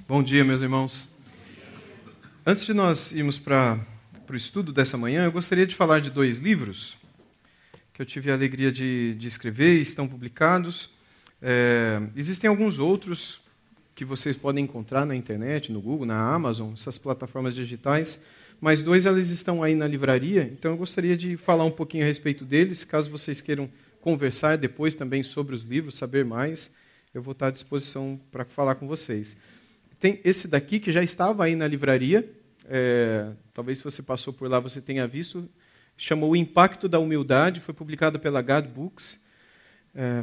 Bom dia, meus irmãos. Antes de nós irmos para o estudo dessa manhã, eu gostaria de falar de dois livros que eu tive a alegria de escrever e estão publicados. Existem alguns outros que vocês podem encontrar na internet, no Google, na Amazon, essas plataformas digitais, mas dois eles estão aí na livraria, então eu gostaria de falar um pouquinho a respeito deles, caso vocês queiram conversar depois também sobre os livros, saber mais, eu vou estar à disposição para falar com vocês. Tem esse daqui que já estava aí na livraria, talvez se você passou por lá você tenha visto, chamou O Impacto da Humildade, foi publicado pela God Books,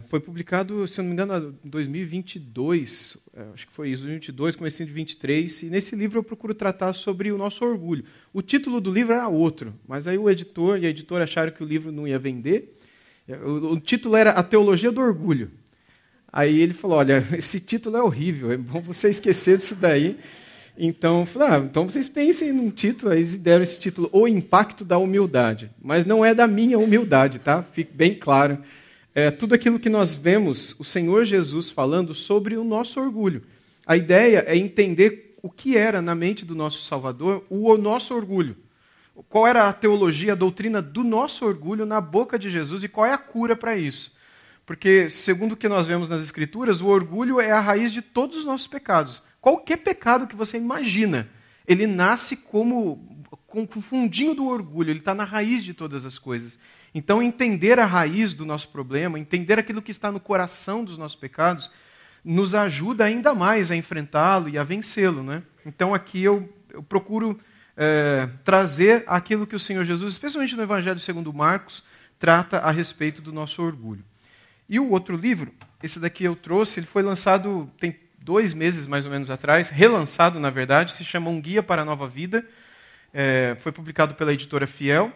foi publicado, se não me engano, em 2022, acho que foi isso, 2022, comecinho de 23, e nesse livro eu procuro tratar sobre o nosso orgulho. O título do livro era outro, mas aí o editor e a editora acharam que o livro não ia vender, o título era A Teologia do Orgulho. Aí ele falou, olha, esse título é horrível, é bom você esquecer disso daí. Então, eu falei, então vocês pensem num título, aí eles deram esse título, O Impacto da Humildade. Mas não é da minha humildade, tá? Fique bem claro. Tudo aquilo que nós vemos o Senhor Jesus falando sobre o nosso orgulho. A ideia é entender o que era na mente do nosso Salvador o nosso orgulho. Qual era a teologia, a doutrina do nosso orgulho na boca de Jesus e qual é a cura para isso. Porque, segundo o que nós vemos nas Escrituras, o orgulho é a raiz de todos os nossos pecados. Qualquer pecado que você imagina, ele nasce com o fundinho do orgulho, ele está na raiz de todas as coisas. Então, entender a raiz do nosso problema, entender aquilo que está no coração dos nossos pecados, nos ajuda ainda mais a enfrentá-lo e a vencê-lo, né? Então, aqui eu procuro trazer aquilo que o Senhor Jesus, especialmente no Evangelho segundo Marcos, trata a respeito do nosso orgulho. E o outro livro, esse daqui eu trouxe, ele foi lançado tem 2 meses mais ou menos atrás, relançado na verdade, se chama Um Guia para a Nova Vida, foi publicado pela editora Fiel,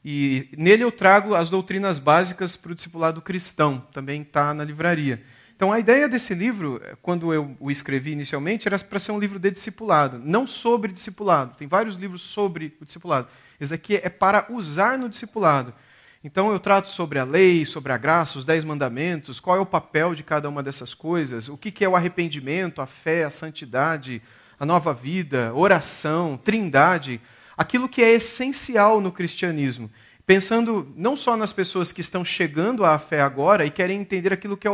e nele eu trago as doutrinas básicas para o discipulado cristão, também está na livraria. Então a ideia desse livro, quando eu o escrevi inicialmente, era para ser um livro de discipulado, não sobre discipulado, tem vários livros sobre o discipulado, esse daqui é para usar no discipulado. Então eu trato sobre a lei, sobre a graça, os 10 mandamentos, qual é o papel de cada uma dessas coisas, o que é o arrependimento, a fé, a santidade, a nova vida, oração, trindade, aquilo que é essencial no cristianismo. Pensando não só nas pessoas que estão chegando à fé agora e querem entender aquilo que é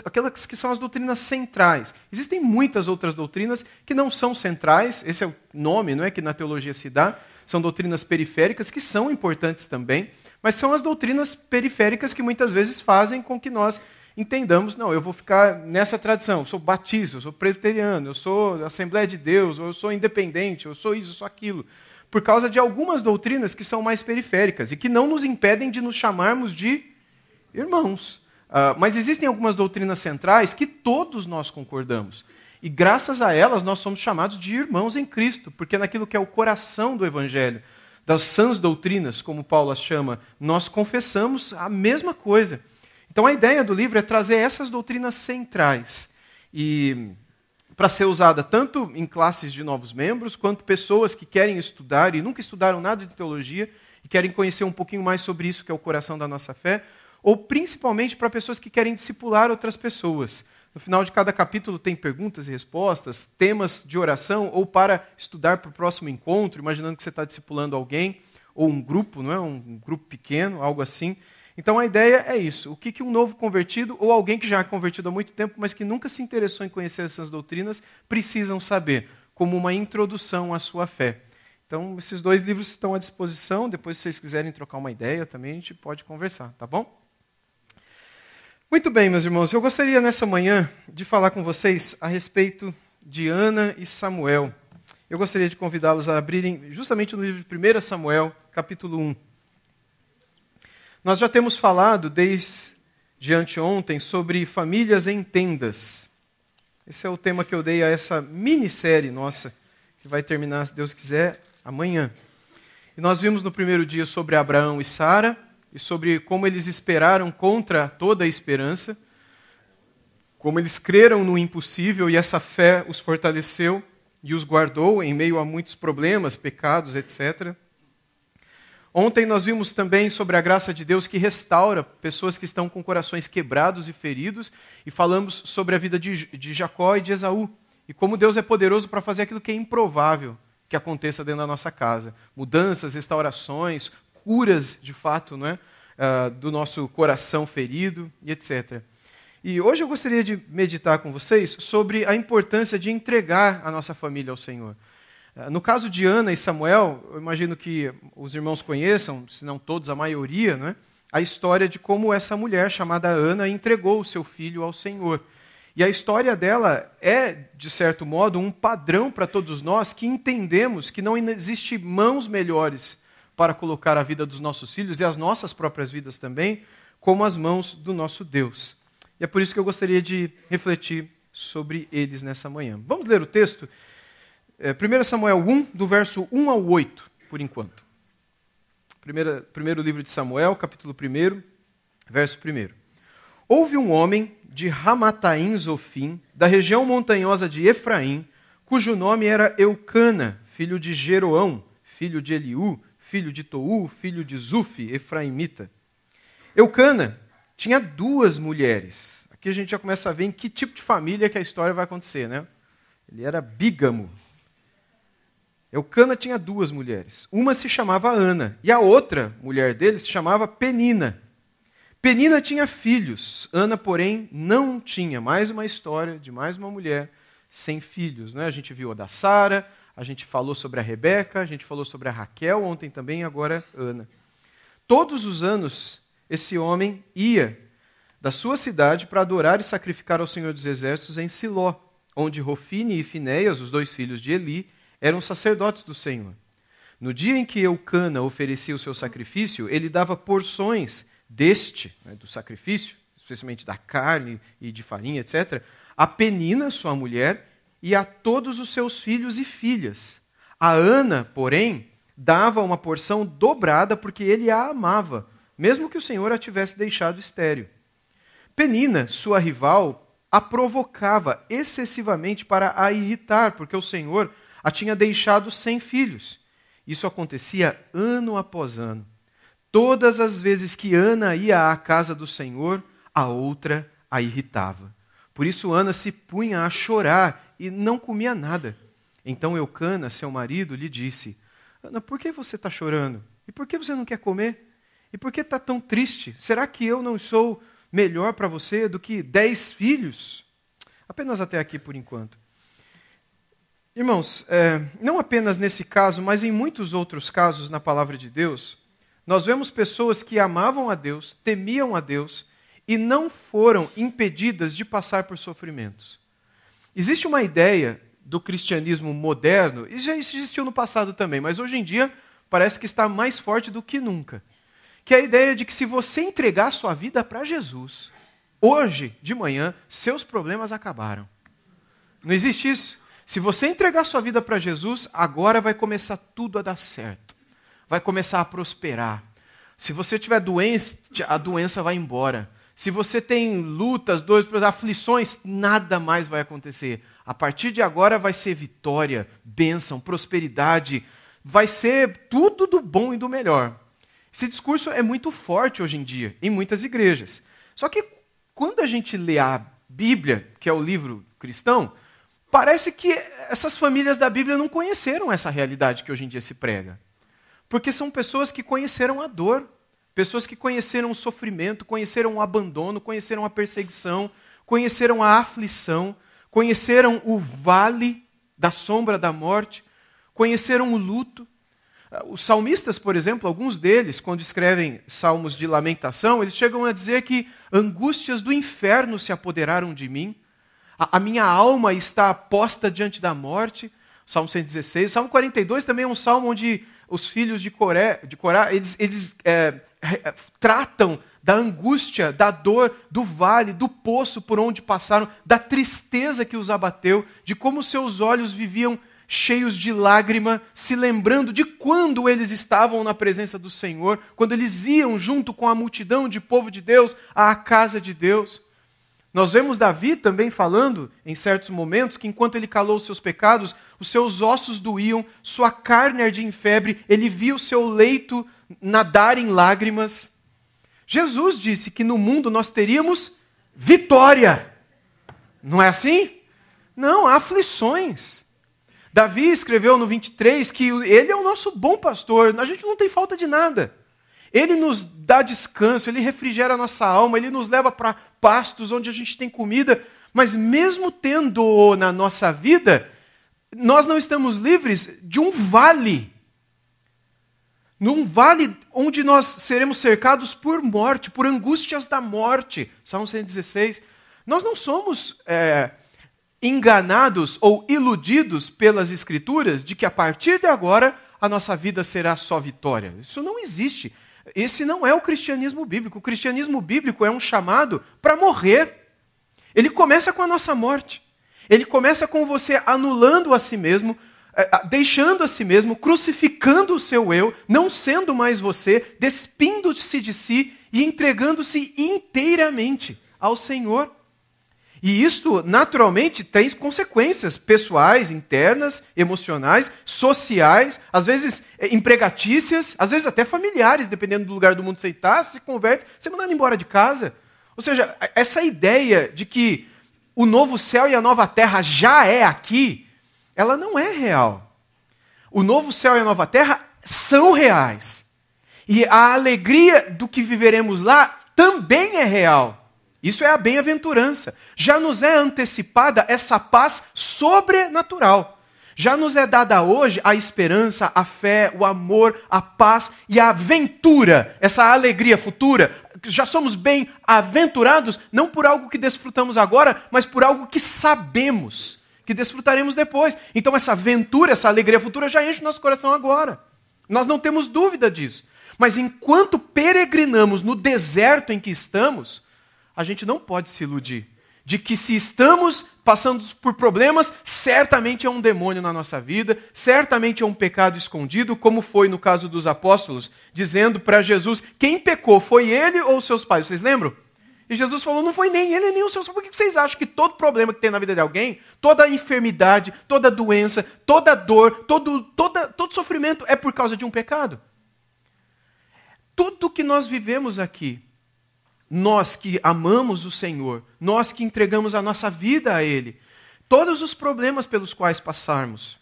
aquelas que são as doutrinas centrais. Existem muitas outras doutrinas que não são centrais, esse é o nome, não é, que na teologia se dá, são doutrinas periféricas que são importantes também, mas são as doutrinas periféricas que muitas vezes fazem com que nós entendamos, não, eu vou ficar nessa tradição, eu sou batista, eu sou presbiteriano, eu sou Assembleia de Deus, ou eu sou independente, eu sou isso, eu sou aquilo, por causa de algumas doutrinas que são mais periféricas e que não nos impedem de nos chamarmos de irmãos. Mas existem algumas doutrinas centrais que todos nós concordamos. E graças a elas nós somos chamados de irmãos em Cristo, porque naquilo que é o coração do Evangelho, das sãs doutrinas, como Paulo as chama, nós confessamos a mesma coisa. Então a ideia do livro é trazer essas doutrinas centrais e para ser usada tanto em classes de novos membros, quanto pessoas que querem estudar e nunca estudaram nada de teologia e querem conhecer um pouquinho mais sobre isso, que é o coração da nossa fé, ou principalmente para pessoas que querem discipular outras pessoas. No final de cada capítulo tem perguntas e respostas, temas de oração, ou para estudar para o próximo encontro, imaginando que você está discipulando alguém, ou um grupo, não é? Um grupo pequeno, algo assim. Então a ideia é isso. O que um novo convertido, ou alguém que já é convertido há muito tempo, mas que nunca se interessou em conhecer essas doutrinas, precisam saber, como uma introdução à sua fé. Então esses 2 livros estão à disposição, depois se vocês quiserem trocar uma ideia também, a gente pode conversar, tá bom? Muito bem, meus irmãos, eu gostaria nessa manhã de falar com vocês a respeito de Ana e Samuel. Eu gostaria de convidá-los a abrirem justamente no livro de 1 Samuel, capítulo 1. Nós já temos falado desde anteontem sobre famílias em tendas. Esse é o tema que eu dei a essa minissérie nossa, que vai terminar, se Deus quiser, amanhã. E nós vimos no primeiro dia sobre Abraão e Sara, e sobre como eles esperaram contra toda a esperança, como eles creram no impossível e essa fé os fortaleceu e os guardou em meio a muitos problemas, pecados, etc. Ontem nós vimos também sobre a graça de Deus que restaura pessoas que estão com corações quebrados e feridos, e falamos sobre a vida de Jacó e de Esaú, E como Deus é poderoso para fazer aquilo que é improvável que aconteça dentro da nossa casa. Mudanças, restaurações, curas, de fato, não é? Do nosso coração ferido e etc. E hoje eu gostaria de meditar com vocês sobre a importância de entregar a nossa família ao Senhor. No caso de Ana e Samuel, eu imagino que os irmãos conheçam, se não todos, a maioria, não é? A história de como essa mulher chamada Ana entregou o seu filho ao Senhor. E a história dela é, de certo modo, um padrão para todos nós que entendemos que não existe mãos melhores para colocar a vida dos nossos filhos e as nossas próprias vidas também, como as mãos do nosso Deus. E é por isso que eu gostaria de refletir sobre eles nessa manhã. Vamos ler o texto? 1 Samuel 1, do verso 1 ao 8, por enquanto. Primeiro livro de Samuel, capítulo 1, verso 1. Houve um homem de Ramataim Zofim, da região montanhosa de Efraim, cujo nome era Eucana, filho de Jeroão, filho de Eliú, filho de Tou, filho de Zufi, efraimita. Eucana tinha 2 mulheres. Aqui a gente já começa a ver em que tipo de família que a história vai acontecer, né? Ele era bígamo. Eucana tinha 2 mulheres. Uma se chamava Ana, e a outra mulher dele se chamava Penina. Penina tinha filhos, Ana, porém, não tinha. Mais uma história de mais uma mulher sem filhos, né? A gente viu a da Sara, a gente falou sobre a Rebeca, a gente falou sobre a Raquel ontem também, agora Ana. Todos os anos, esse homem ia da sua cidade para adorar e sacrificar ao Senhor dos Exércitos em Siló, onde Rofine e Finéias, os 2 filhos de Eli, eram sacerdotes do Senhor. No dia em que Eucana oferecia o seu sacrifício, ele dava porções do sacrifício, especialmente da carne e de farinha, etc., a Penina, sua mulher, e a todos os seus filhos e filhas. A Ana, porém, dava uma porção dobrada porque ele a amava, mesmo que o Senhor a tivesse deixado estéril. Penina, sua rival, a provocava excessivamente para a irritar, porque o Senhor a tinha deixado sem filhos. Isso acontecia ano após ano. Todas as vezes que Ana ia à casa do Senhor, a outra a irritava. Por isso Ana se punha a chorar e não comia nada. Então Eucana, seu marido, lhe disse: Ana, por que você está chorando? E por que você não quer comer? E por que está tão triste? Será que eu não sou melhor para você do que 10 filhos? Apenas até aqui por enquanto. Irmãos, não apenas nesse caso, mas em muitos outros casos na palavra de Deus, nós vemos pessoas que amavam a Deus, temiam a Deus e não foram impedidas de passar por sofrimentos. Existe uma ideia do cristianismo moderno, e já existiu no passado também, mas hoje em dia parece que está mais forte do que nunca, que é a ideia de que se você entregar sua vida para Jesus, hoje de manhã, seus problemas acabaram. Não existe isso? Se você entregar sua vida para Jesus, agora vai começar tudo a dar certo. Vai começar a prosperar. Se você tiver doença, a doença vai embora. Se você tem lutas, dores, aflições, nada mais vai acontecer. A partir de agora vai ser vitória, bênção, prosperidade. Vai ser tudo do bom e do melhor. Esse discurso é muito forte hoje em dia, em muitas igrejas. Só que quando a gente lê a Bíblia, que é o livro cristão, parece que essas famílias da Bíblia não conheceram essa realidade que hoje em dia se prega. Porque são pessoas que conheceram a dor, pessoas que conheceram o sofrimento, conheceram o abandono, conheceram a perseguição, conheceram a aflição, conheceram o vale da sombra da morte, conheceram o luto. Os salmistas, por exemplo, alguns deles, quando escrevem salmos de lamentação, eles chegam a dizer que angústias do inferno se apoderaram de mim, a minha alma está posta diante da morte. Salmo 116. Salmo 42 também é um salmo onde os filhos de Corá, eles tratam da angústia, da dor, do vale, do poço por onde passaram, da tristeza que os abateu, de como seus olhos viviam cheios de lágrima, se lembrando de quando eles estavam na presença do Senhor, quando eles iam junto com a multidão de povo de Deus à casa de Deus. Nós vemos Davi também falando, em certos momentos, que enquanto ele calou os seus pecados, os seus ossos doíam, sua carne ardia em febre, ele via o seu leito nadar em lágrimas. Jesus disse que no mundo nós teríamos vitória. Não é assim? Não, há aflições. Davi escreveu no 23 que ele é o nosso bom pastor, a gente não tem falta de nada. Ele nos dá descanso, ele refrigera a nossa alma, ele nos leva para pastos onde a gente tem comida, mas mesmo tendo na nossa vida, nós não estamos livres de um vale. Num vale onde nós seremos cercados por morte, por angústias da morte. Salmo 116. Nós não somos enganados ou iludidos pelas Escrituras de que a partir de agora a nossa vida será só vitória. Isso não existe. Esse não é o cristianismo bíblico. O cristianismo bíblico é um chamado para morrer. Ele começa com a nossa morte. Ele começa com você anulando a si mesmo, deixando a si mesmo, crucificando o seu eu, não sendo mais você, despindo-se de si e entregando-se inteiramente ao Senhor. E isto, naturalmente, tem consequências pessoais, internas, emocionais, sociais, às vezes empregatícias, às vezes até familiares, dependendo do lugar do mundo que você está, se converte, você é mandado embora de casa. Ou seja, essa ideia de que o novo céu e a nova terra já é aqui, ela não é real. O novo céu e a nova terra são reais. E a alegria do que viveremos lá também é real. Isso é a bem-aventurança. Já nos é antecipada essa paz sobrenatural. Já nos é dada hoje a esperança, a fé, o amor, a paz e a aventura, essa alegria futura. Já somos bem-aventurados, não por algo que desfrutamos agora, mas por algo que sabemos, que desfrutaremos depois. Então essa aventura, essa alegria futura já enche o nosso coração agora. Nós não temos dúvida disso. Mas enquanto peregrinamos no deserto em que estamos, a gente não pode se iludir de que se estamos passando por problemas, certamente é um demônio na nossa vida, certamente é um pecado escondido, como foi no caso dos apóstolos, dizendo para Jesus, quem pecou, foi ele ou seus pais? Vocês lembram? E Jesus falou, não foi nem ele nem os seus pais. Por que vocês acham que todo problema que tem na vida de alguém, toda enfermidade, toda doença, toda dor, todo sofrimento é por causa de um pecado? Tudo que nós vivemos aqui, nós que amamos o Senhor, nós que entregamos a nossa vida a Ele, todos os problemas pelos quais passamos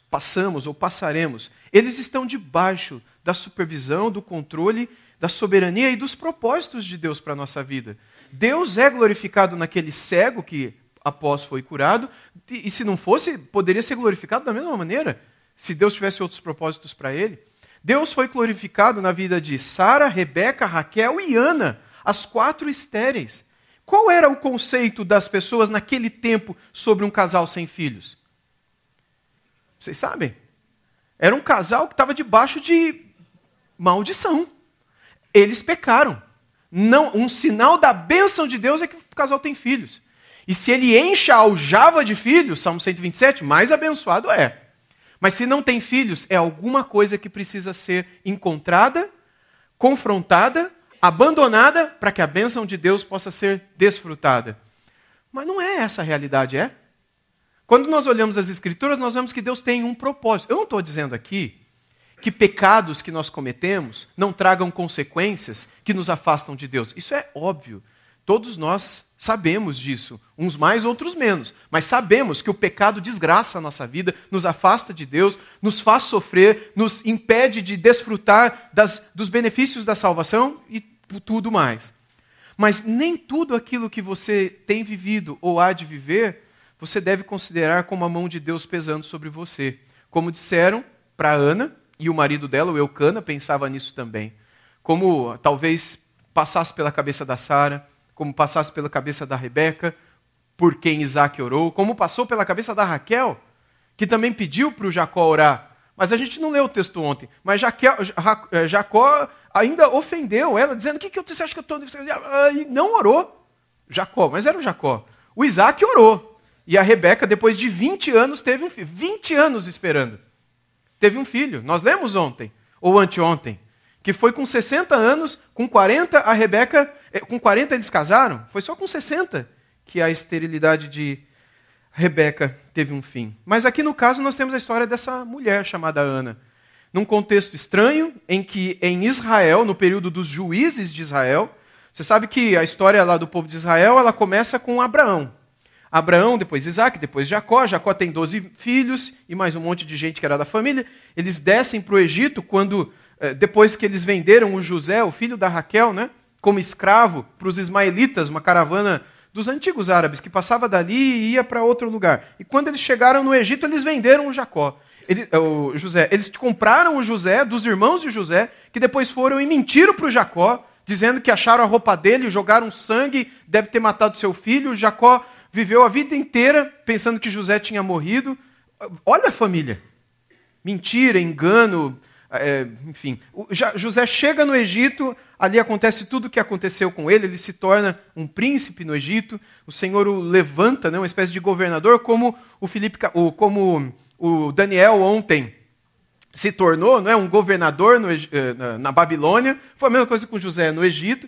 ou passaremos, eles estão debaixo da supervisão, do controle, da soberania e dos propósitos de Deus para a nossa vida. Deus é glorificado naquele cego que após foi curado, e se não fosse, poderia ser glorificado da mesma maneira, se Deus tivesse outros propósitos para ele. Deus foi glorificado na vida de Sara, Rebeca, Raquel e Ana, as 4 estéreis. Qual era o conceito das pessoas naquele tempo sobre um casal sem filhos? Vocês sabem? Era um casal que estava debaixo de maldição. Eles pecaram. Não, um sinal da bênção de Deus é que o casal tem filhos. E se ele enche a aljava de filhos, Salmo 127, mais abençoado é. Mas se não tem filhos, é alguma coisa que precisa ser encontrada, confrontada, abandonada para que a bênção de Deus possa ser desfrutada. Mas não é essa a realidade, é? Quando nós olhamos as Escrituras, nós vemos que Deus tem um propósito. Eu não estou dizendo aqui que pecados que nós cometemos não tragam consequências que nos afastam de Deus. Isso é óbvio. Todos nós sabemos disso, uns mais, outros menos. Mas sabemos que o pecado desgraça a nossa vida, nos afasta de Deus, nos faz sofrer, nos impede de desfrutar dos benefícios da salvação e tudo mais. Mas nem tudo aquilo que você tem vivido ou há de viver, você deve considerar como a mão de Deus pesando sobre você. Como disseram para Ana, e o marido dela, o Eucana, pensava nisso também. Como talvez passasse pela cabeça da Sara, como passasse pela cabeça da Rebeca, por quem Isaac orou, como passou pela cabeça da Raquel, que também pediu para o Jacó orar. Mas a gente não leu o texto ontem. Mas Jacó ainda ofendeu ela, dizendo, o que você acha que eu estou... E não orou. Jacó, mas era o Jacó. O Isaac orou. E a Rebeca, depois de 20 anos, teve um filho. 20 anos esperando. Teve um filho. Nós lemos ontem, ou anteontem, que foi com 60 anos, com 40 a Rebeca... Com 40 eles casaram, foi só com 60 que a esterilidade de Rebeca teve um fim. Mas aqui no caso nós temos a história dessa mulher chamada Ana. Num contexto estranho, em que em Israel, no período dos juízes de Israel, você sabe que a história lá do povo de Israel, ela começa com Abraão. Abraão, depois Isaac, depois Jacó. Jacó tem 12 filhos e mais um monte de gente que era da família. Eles descem para o Egito depois que eles venderam o José, o filho da Raquel, né, como escravo para os ismaelitas, uma caravana dos antigos árabes que passava dali e ia para outro lugar. E quando eles chegaram no Egito, eles venderam o José. Eles compraram o José dos irmãos de José, que depois foram e mentiram para o Jacó, dizendo que acharam a roupa dele, jogaram sangue, deve ter matado seu filho. Jacó viveu a vida inteira pensando que José tinha morrido. Olha a família. Mentira, engano, enfim. José chega no Egito, ali acontece tudo o que aconteceu com ele, ele se torna um príncipe no Egito, o Senhor o levanta, né, uma espécie de governador, como o Daniel ontem se tornou, não é, um governador na Babilônia. Foi a mesma coisa com José no Egito.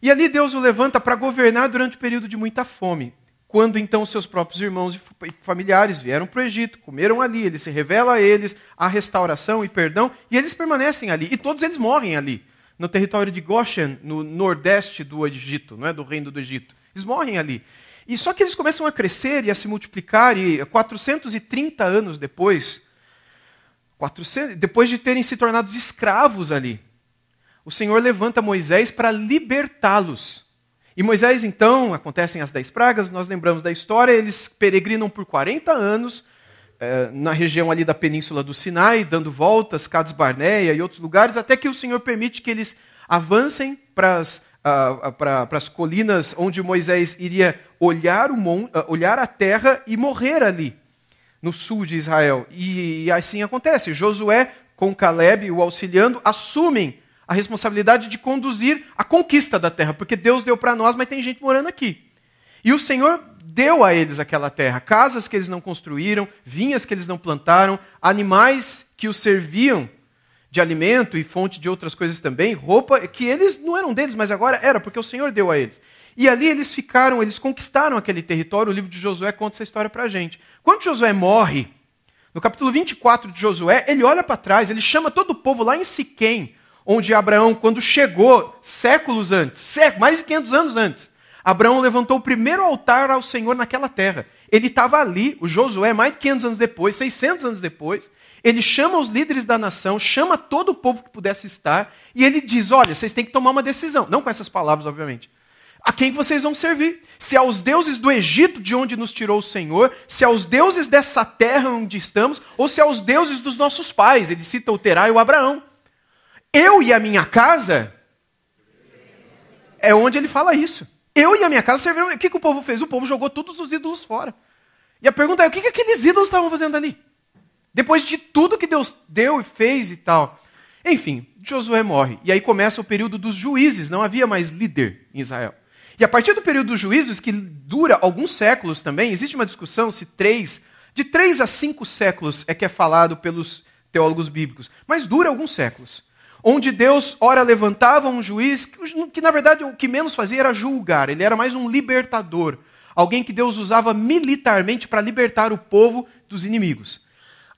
E ali Deus o levanta para governar durante um período de muita fome. Quando então seus próprios irmãos e familiares vieram para o Egito, comeram ali, ele se revela a eles a restauração e perdão, e eles permanecem ali. E todos eles morrem ali, no território de Goshen, no nordeste do Egito, não é, do reino do Egito. Eles morrem ali. E só que eles começam a crescer e a se multiplicar, e 430 anos depois de terem se tornado escravos ali, o Senhor levanta Moisés para libertá-los. E Moisés, então, acontecem as 10 pragas, nós lembramos da história, eles peregrinam por 40 anos na região ali da península do Sinai, dando voltas, Cades Barneia e outros lugares, até que o Senhor permite que eles avancem para as colinas onde Moisés iria olhar a terra e morrer ali, no sul de Israel. E assim acontece. Josué, com Calebe o auxiliando, assumem a responsabilidade de conduzir a conquista da terra, porque Deus deu para nós, mas tem gente morando aqui. E o Senhor deu a eles aquela terra, casas que eles não construíram, vinhas que eles não plantaram, animais que os serviam de alimento e fonte de outras coisas também, roupa que eles não eram deles, mas agora era, porque o Senhor deu a eles. E ali eles conquistaram aquele território. O livro de Josué conta essa história para a gente. Quando Josué morre, no capítulo 24 de Josué, ele olha para trás, ele chama todo o povo lá em Siquém, onde Abraão, quando chegou, séculos antes, mais de 500 anos antes, Abraão levantou o primeiro altar ao Senhor naquela terra. Ele estava ali, o Josué, mais de 500 anos depois, 600 anos depois, ele chama os líderes da nação, chama todo o povo que pudesse estar, e ele diz, olha, vocês têm que tomar uma decisão. Não com essas palavras, obviamente. A quem vocês vão servir? Se aos deuses do Egito, de onde nos tirou o Senhor, se aos deuses dessa terra onde estamos, ou se aos deuses dos nossos pais. Ele cita o Terá e o Abraão. Eu e a minha casa, é onde ele fala isso. Eu e a minha casa serviram. O que o povo fez? O povo jogou todos os ídolos fora. E a pergunta é, o que aqueles ídolos estavam fazendo ali? Depois de tudo que Deus deu e fez e tal. Enfim, Josué morre. E aí começa o período dos juízes. Não havia mais líder em Israel. E a partir do período dos juízes, que dura alguns séculos também, existe uma discussão se de 3 a 5 séculos é que é falado pelos teólogos bíblicos. Mas dura alguns séculos. Onde Deus, ora, levantava um juiz, que na verdade o que menos fazia era julgar, ele era mais um libertador. Alguém que Deus usava militarmente para libertar o povo dos inimigos.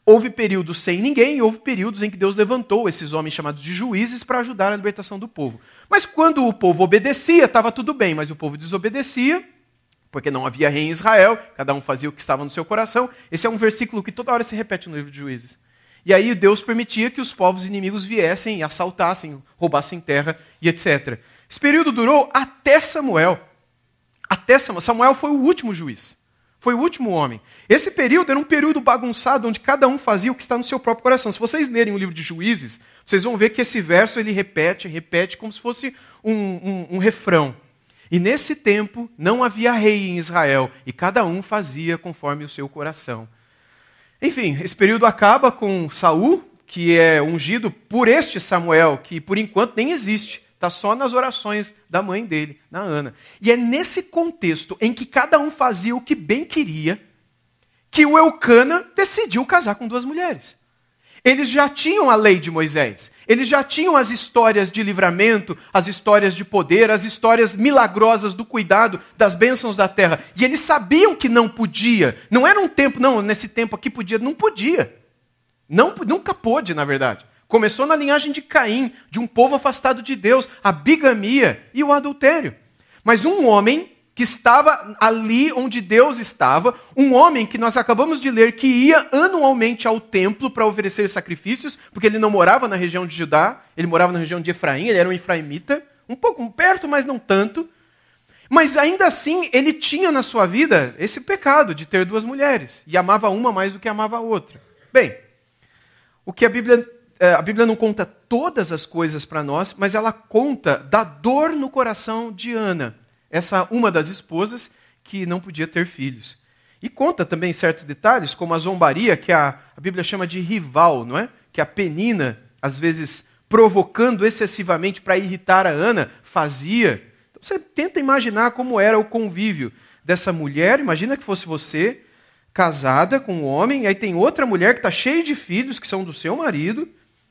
Houve períodos sem ninguém e houve períodos em que Deus levantou esses homens chamados de juízes para ajudar a libertação do povo. Mas quando o povo obedecia, estava tudo bem, mas o povo desobedecia, porque não havia rei em Israel, cada um fazia o que estava no seu coração. Esse é um versículo que toda hora se repete no livro de Juízes. E aí Deus permitia que os povos inimigos viessem e assaltassem, roubassem terra e etc. Esse período durou até Samuel. Samuel foi o último juiz. Foi o último homem. Esse período era um período bagunçado, onde cada um fazia o que está no seu próprio coração. Se vocês lerem o livro de Juízes, vocês vão ver que esse verso ele repete como se fosse um refrão. E nesse tempo não havia rei em Israel, e cada um fazia conforme o seu coração. Enfim, esse período acaba com Saul, que é ungido por este Samuel, que por enquanto nem existe. Está só nas orações da mãe dele, na Ana. E é nesse contexto em que cada um fazia o que bem queria, que o Eucana decidiu casar com 2 mulheres. Eles já tinham a lei de Moisés. Eles já tinham as histórias de livramento, as histórias de poder, as histórias milagrosas do cuidado das bênçãos da terra. E eles sabiam que não podia. Não era um tempo, não, nesse tempo aqui podia. Não podia. Nunca pôde, na verdade. Começou na linhagem de Caim, de um povo afastado de Deus, a bigamia e o adultério. Mas um homem que estava ali onde Deus estava, um homem que nós acabamos de ler que ia anualmente ao templo para oferecer sacrifícios, porque ele não morava na região de Judá, ele morava na região de Efraim, ele era um efraimita, um pouco perto, mas não tanto. Mas ainda assim, ele tinha na sua vida esse pecado de ter duas mulheres, e amava uma mais do que amava a outra. Bem, o que a Bíblia não conta todas as coisas para nós, mas ela conta da dor no coração de Ana, essa uma das esposas que não podia ter filhos. E conta também certos detalhes, como a zombaria, que a Bíblia chama de rival, não é? Que a Penina, às vezes provocando excessivamente para irritar a Ana, fazia. Então você tenta imaginar como era o convívio dessa mulher, imagina que fosse você, casada com um homem, e aí tem outra mulher que está cheia de filhos, que são do seu marido,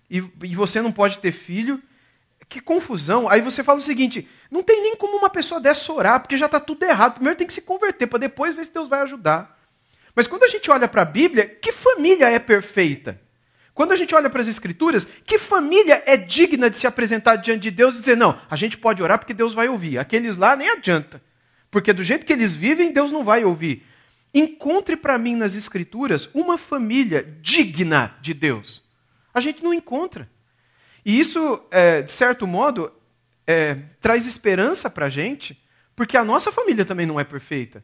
e você não pode ter filho. Que confusão. Aí você fala o seguinte, não tem nem como uma pessoa dessa orar, porque já está tudo errado. Primeiro tem que se converter, para depois ver se Deus vai ajudar. Mas quando a gente olha para a Bíblia, que família é perfeita? Quando a gente olha para as Escrituras, que família é digna de se apresentar diante de Deus e dizer, não, a gente pode orar porque Deus vai ouvir. Aqueles lá nem adianta. Porque do jeito que eles vivem, Deus não vai ouvir. Encontre para mim nas Escrituras uma família digna de Deus. A gente não encontra. E isso, de certo modo, traz esperança para a gente, porque a nossa família também não é perfeita.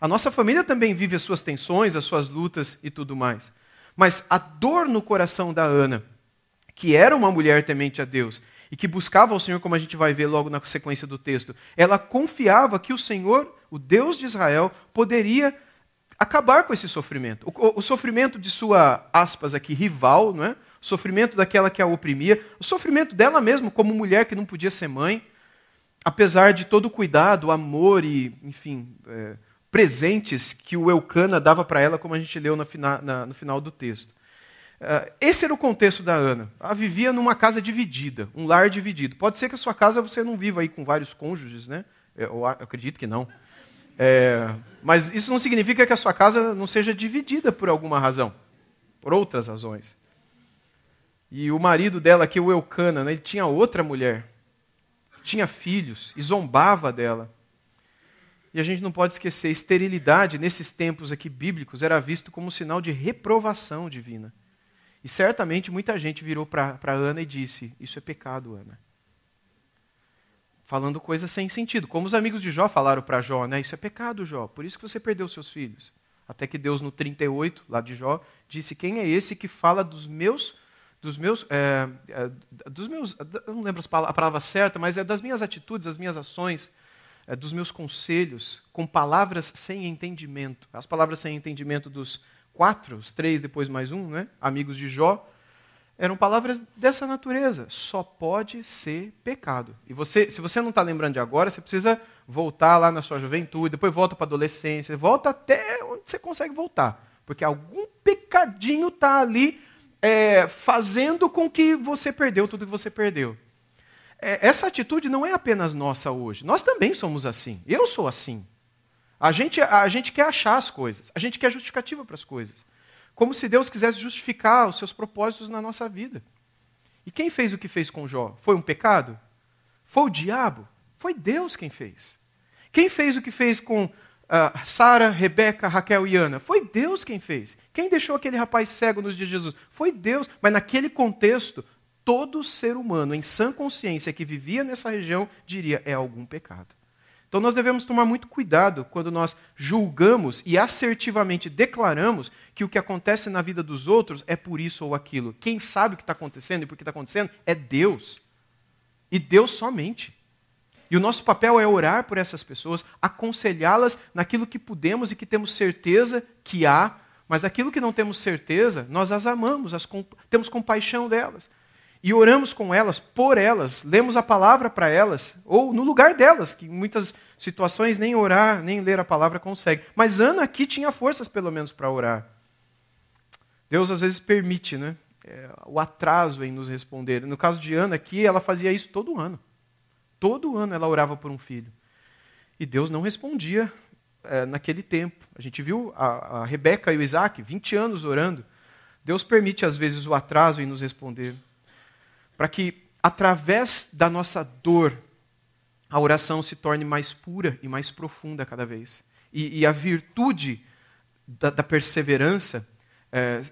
A nossa família também vive as suas tensões, as suas lutas e tudo mais. Mas a dor no coração da Ana, que era uma mulher temente a Deus, e que buscava ao Senhor, como a gente vai ver logo na sequência do texto, ela confiava que o Senhor, o Deus de Israel, poderia acabar com esse sofrimento. O sofrimento de sua, aspas aqui, rival, não é? O sofrimento daquela que a oprimia, o sofrimento dela mesma como mulher que não podia ser mãe, apesar de todo o cuidado, amor e, enfim, presentes que o Eucana dava para ela, como a gente leu no final do texto. Esse era o contexto da Ana. Ela vivia numa casa dividida, um lar dividido. Pode ser que a sua casa você não viva aí com vários cônjuges, né? Eu acredito que não. Mas isso não significa que a sua casa não seja dividida por alguma razão, por outras razões. E o marido dela, que é o Eucana, né, ele tinha outra mulher, tinha filhos e zombava dela. E a gente não pode esquecer, esterilidade nesses tempos aqui bíblicos era visto como um sinal de reprovação divina. E certamente muita gente virou para Ana e disse, isso é pecado, Ana. Falando coisas sem sentido, como os amigos de Jó falaram para Jó, né? Isso é pecado, Jó, por isso que você perdeu seus filhos. Até que Deus, no 38, lá de Jó, disse, quem é esse que fala dos meus, eu não lembro a palavra certa, mas é das minhas atitudes, das minhas ações, dos meus conselhos, com palavras sem entendimento. As palavras sem entendimento dos 4, os 3, depois mais um, né? Amigos de Jó, eram palavras dessa natureza. Só pode ser pecado. E se você não está lembrando de agora, você precisa voltar lá na sua juventude, depois volta para a adolescência, volta até onde você consegue voltar. Porque algum pecadinho está ali fazendo com que você perdeu tudo que você perdeu. Essa atitude não é apenas nossa hoje. Nós também somos assim. Eu sou assim. A gente quer achar as coisas. A gente quer justificativa para as coisas. Como se Deus quisesse justificar os seus propósitos na nossa vida. E quem fez o que fez com Jó? Foi um pecado? Foi o diabo? Foi Deus quem fez. Quem fez o que fez com Sara, Rebeca, Raquel e Ana? Foi Deus quem fez. Quem deixou aquele rapaz cego nos dias de Jesus? Foi Deus. Mas naquele contexto, todo ser humano, em sã consciência, que vivia nessa região, diria, é algum pecado. Então nós devemos tomar muito cuidado quando nós julgamos e assertivamente declaramos que o que acontece na vida dos outros é por isso ou aquilo. Quem sabe o que está acontecendo e por que está acontecendo é Deus. E Deus somente. E o nosso papel é orar por essas pessoas, aconselhá-las naquilo que podemos e que temos certeza que há, mas aquilo que não temos certeza, nós as amamos, temos compaixão delas. E oramos com elas, por elas, lemos a palavra para elas, ou no lugar delas, que em muitas situações nem orar, nem ler a palavra consegue. Mas Ana aqui tinha forças, pelo menos, para orar. Deus, às vezes, permite, né, o atraso em nos responder. No caso de Ana aqui, ela fazia isso todo ano. Todo ano ela orava por um filho. E Deus não respondia naquele tempo. A gente viu a Rebeca e o Isaac, 20 anos orando. Deus permite, às vezes, o atraso em nos responder. Para que, através da nossa dor, a oração se torne mais pura e mais profunda cada vez. E a virtude da perseverança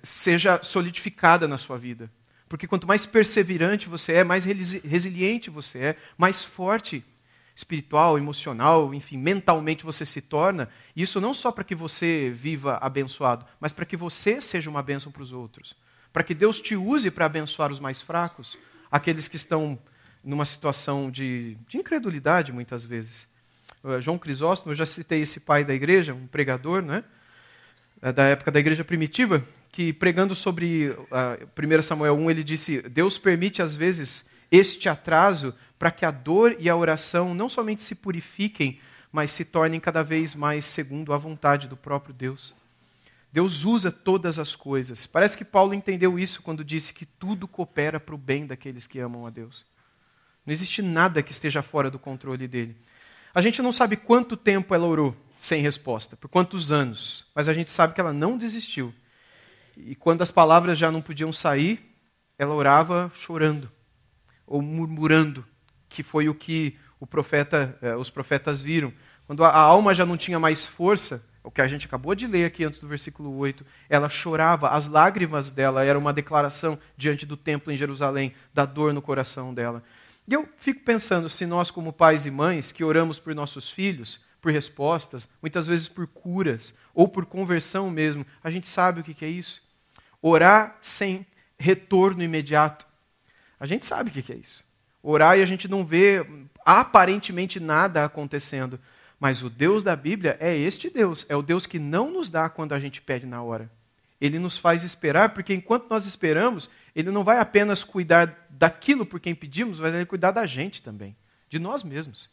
seja solidificada na sua vida. Porque quanto mais perseverante você é, mais resiliente você é, mais forte espiritual, emocional, enfim, mentalmente você se torna. Isso não só para que você viva abençoado, mas para que você seja uma bênção para os outros. Para que Deus te use para abençoar os mais fracos, aqueles que estão numa situação de incredulidade, muitas vezes. João Crisóstomo, eu já citei esse pai da igreja, um pregador, né? Da época da igreja primitiva, que pregando sobre 1 Samuel 1, ele disse: Deus permite às vezes este atraso para que a dor e a oração não somente se purifiquem, mas se tornem cada vez mais segundo a vontade do próprio Deus. Deus usa todas as coisas. Parece que Paulo entendeu isso quando disse que tudo coopera para o bem daqueles que amam a Deus. Não existe nada que esteja fora do controle dele. A gente não sabe quanto tempo ela orou sem resposta, por quantos anos, mas a gente sabe que ela não desistiu. E quando as palavras já não podiam sair, ela orava chorando, ou murmurando, que foi o que os profetas viram. Quando a alma já não tinha mais força, o que a gente acabou de ler aqui antes do versículo 8, ela chorava, as lágrimas dela eram uma declaração diante do templo em Jerusalém, da dor no coração dela. E eu fico pensando, se nós como pais e mães, que oramos por nossos filhos, por respostas, muitas vezes por curas, ou por conversão mesmo, a gente sabe o que é isso? Orar sem retorno imediato. A gente sabe o que é isso. Orar e a gente não vê aparentemente nada acontecendo. Mas o Deus da Bíblia é este Deus. É o Deus que não nos dá quando a gente pede na hora. Ele nos faz esperar, porque enquanto nós esperamos, Ele não vai apenas cuidar daquilo por quem pedimos, mas Ele vai cuidar da gente também, de nós mesmos.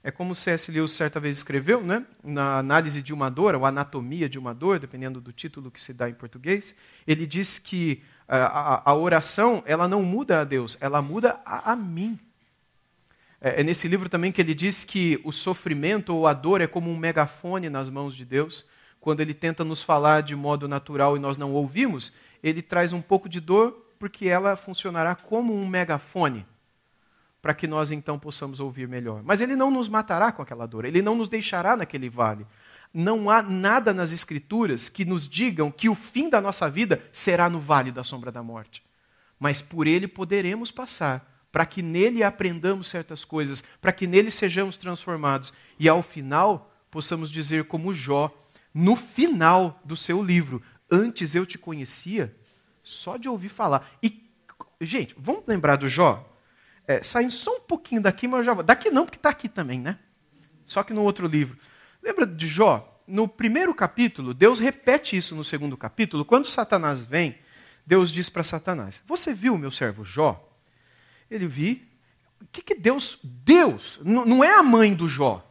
É como C.S. Lewis certa vez escreveu, né? Na análise de uma dor, ou anatomia de uma dor, dependendo do título que se dá em português, ele diz que a oração ela não muda a Deus, ela muda a mim. É nesse livro também que ele diz que o sofrimento ou a dor é como um megafone nas mãos de Deus. Quando Ele tenta nos falar de modo natural e nós não ouvimos, Ele traz um pouco de dor porque ela funcionará como um megafone para que nós então possamos ouvir melhor. Mas Ele não nos matará com aquela dor, Ele não nos deixará naquele vale. Não há nada nas Escrituras que nos digam que o fim da nossa vida será no vale da sombra da morte. Mas por ele poderemos passar, para que nele aprendamos certas coisas, para que nele sejamos transformados. E ao final, possamos dizer como Jó, no final do seu livro, antes eu te conhecia só de ouvir falar. E, gente, vamos lembrar do Jó? Saindo só um pouquinho daqui, mas eu já vou. Daqui não, porque está aqui também, né? Só que no outro livro. Lembra de Jó? No primeiro capítulo, Deus repete isso no segundo capítulo. Quando Satanás vem, Deus diz para Satanás: você viu o meu servo Jó? Ele vi. O que Deus... Deus não é a mãe do Jó.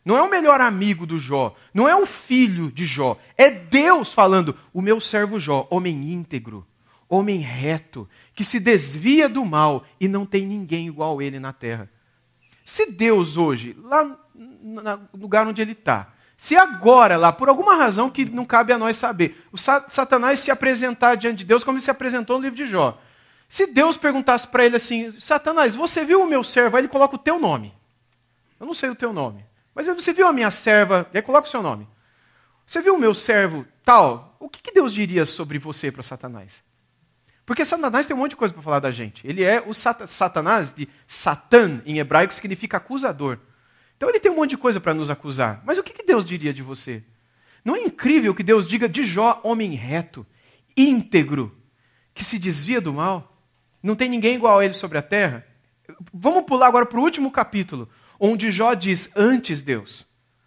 Não é o melhor amigo do Jó. Não é o filho de Jó. É Deus falando: o meu servo Jó, homem íntegro, homem reto, que se desvia do mal e não tem ninguém igual a ele na terra. Se Deus hoje, lá no lugar onde ele está, se agora lá, por alguma razão que não cabe a nós saber, o Satanás se apresentar diante de Deus como ele se apresentou no livro de Jó. Se Deus perguntasse para ele assim: Satanás, você viu o meu servo? Aí ele coloca o teu nome. Eu não sei o teu nome. Mas você viu a minha serva? E aí coloca o seu nome. Você viu o meu servo tal? O que Deus diria sobre você para Satanás? Porque Satanás tem um monte de coisa para falar da gente. Ele é o Satanás, de Satan, em hebraico, significa acusador. Então ele tem um monte de coisa para nos acusar. Mas o que Deus diria de você? Não é incrível que Deus diga de Jó, homem reto, íntegro, que se desvia do mal? Não tem ninguém igual a ele sobre a terra? Vamos pular agora para o último capítulo, onde Jó diz: antes Deus.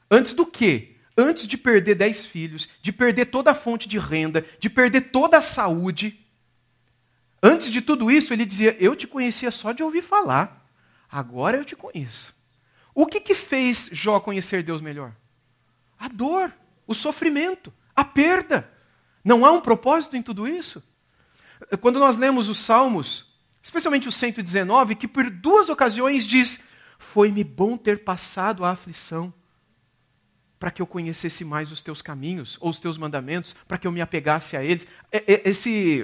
Antes do quê? Antes de perder 10 filhos, de perder toda a fonte de renda, de perder toda a saúde. Antes de tudo isso, ele dizia: eu te conhecia só de ouvir falar. Agora eu te conheço. O que fez Jó conhecer Deus melhor? A dor, o sofrimento, a perda. Não há um propósito em tudo isso? Quando nós lemos os Salmos, especialmente o 119, que por 2 ocasiões diz: foi-me bom ter passado a aflição, para que eu conhecesse mais os teus caminhos, ou os teus mandamentos, para que eu me apegasse a eles.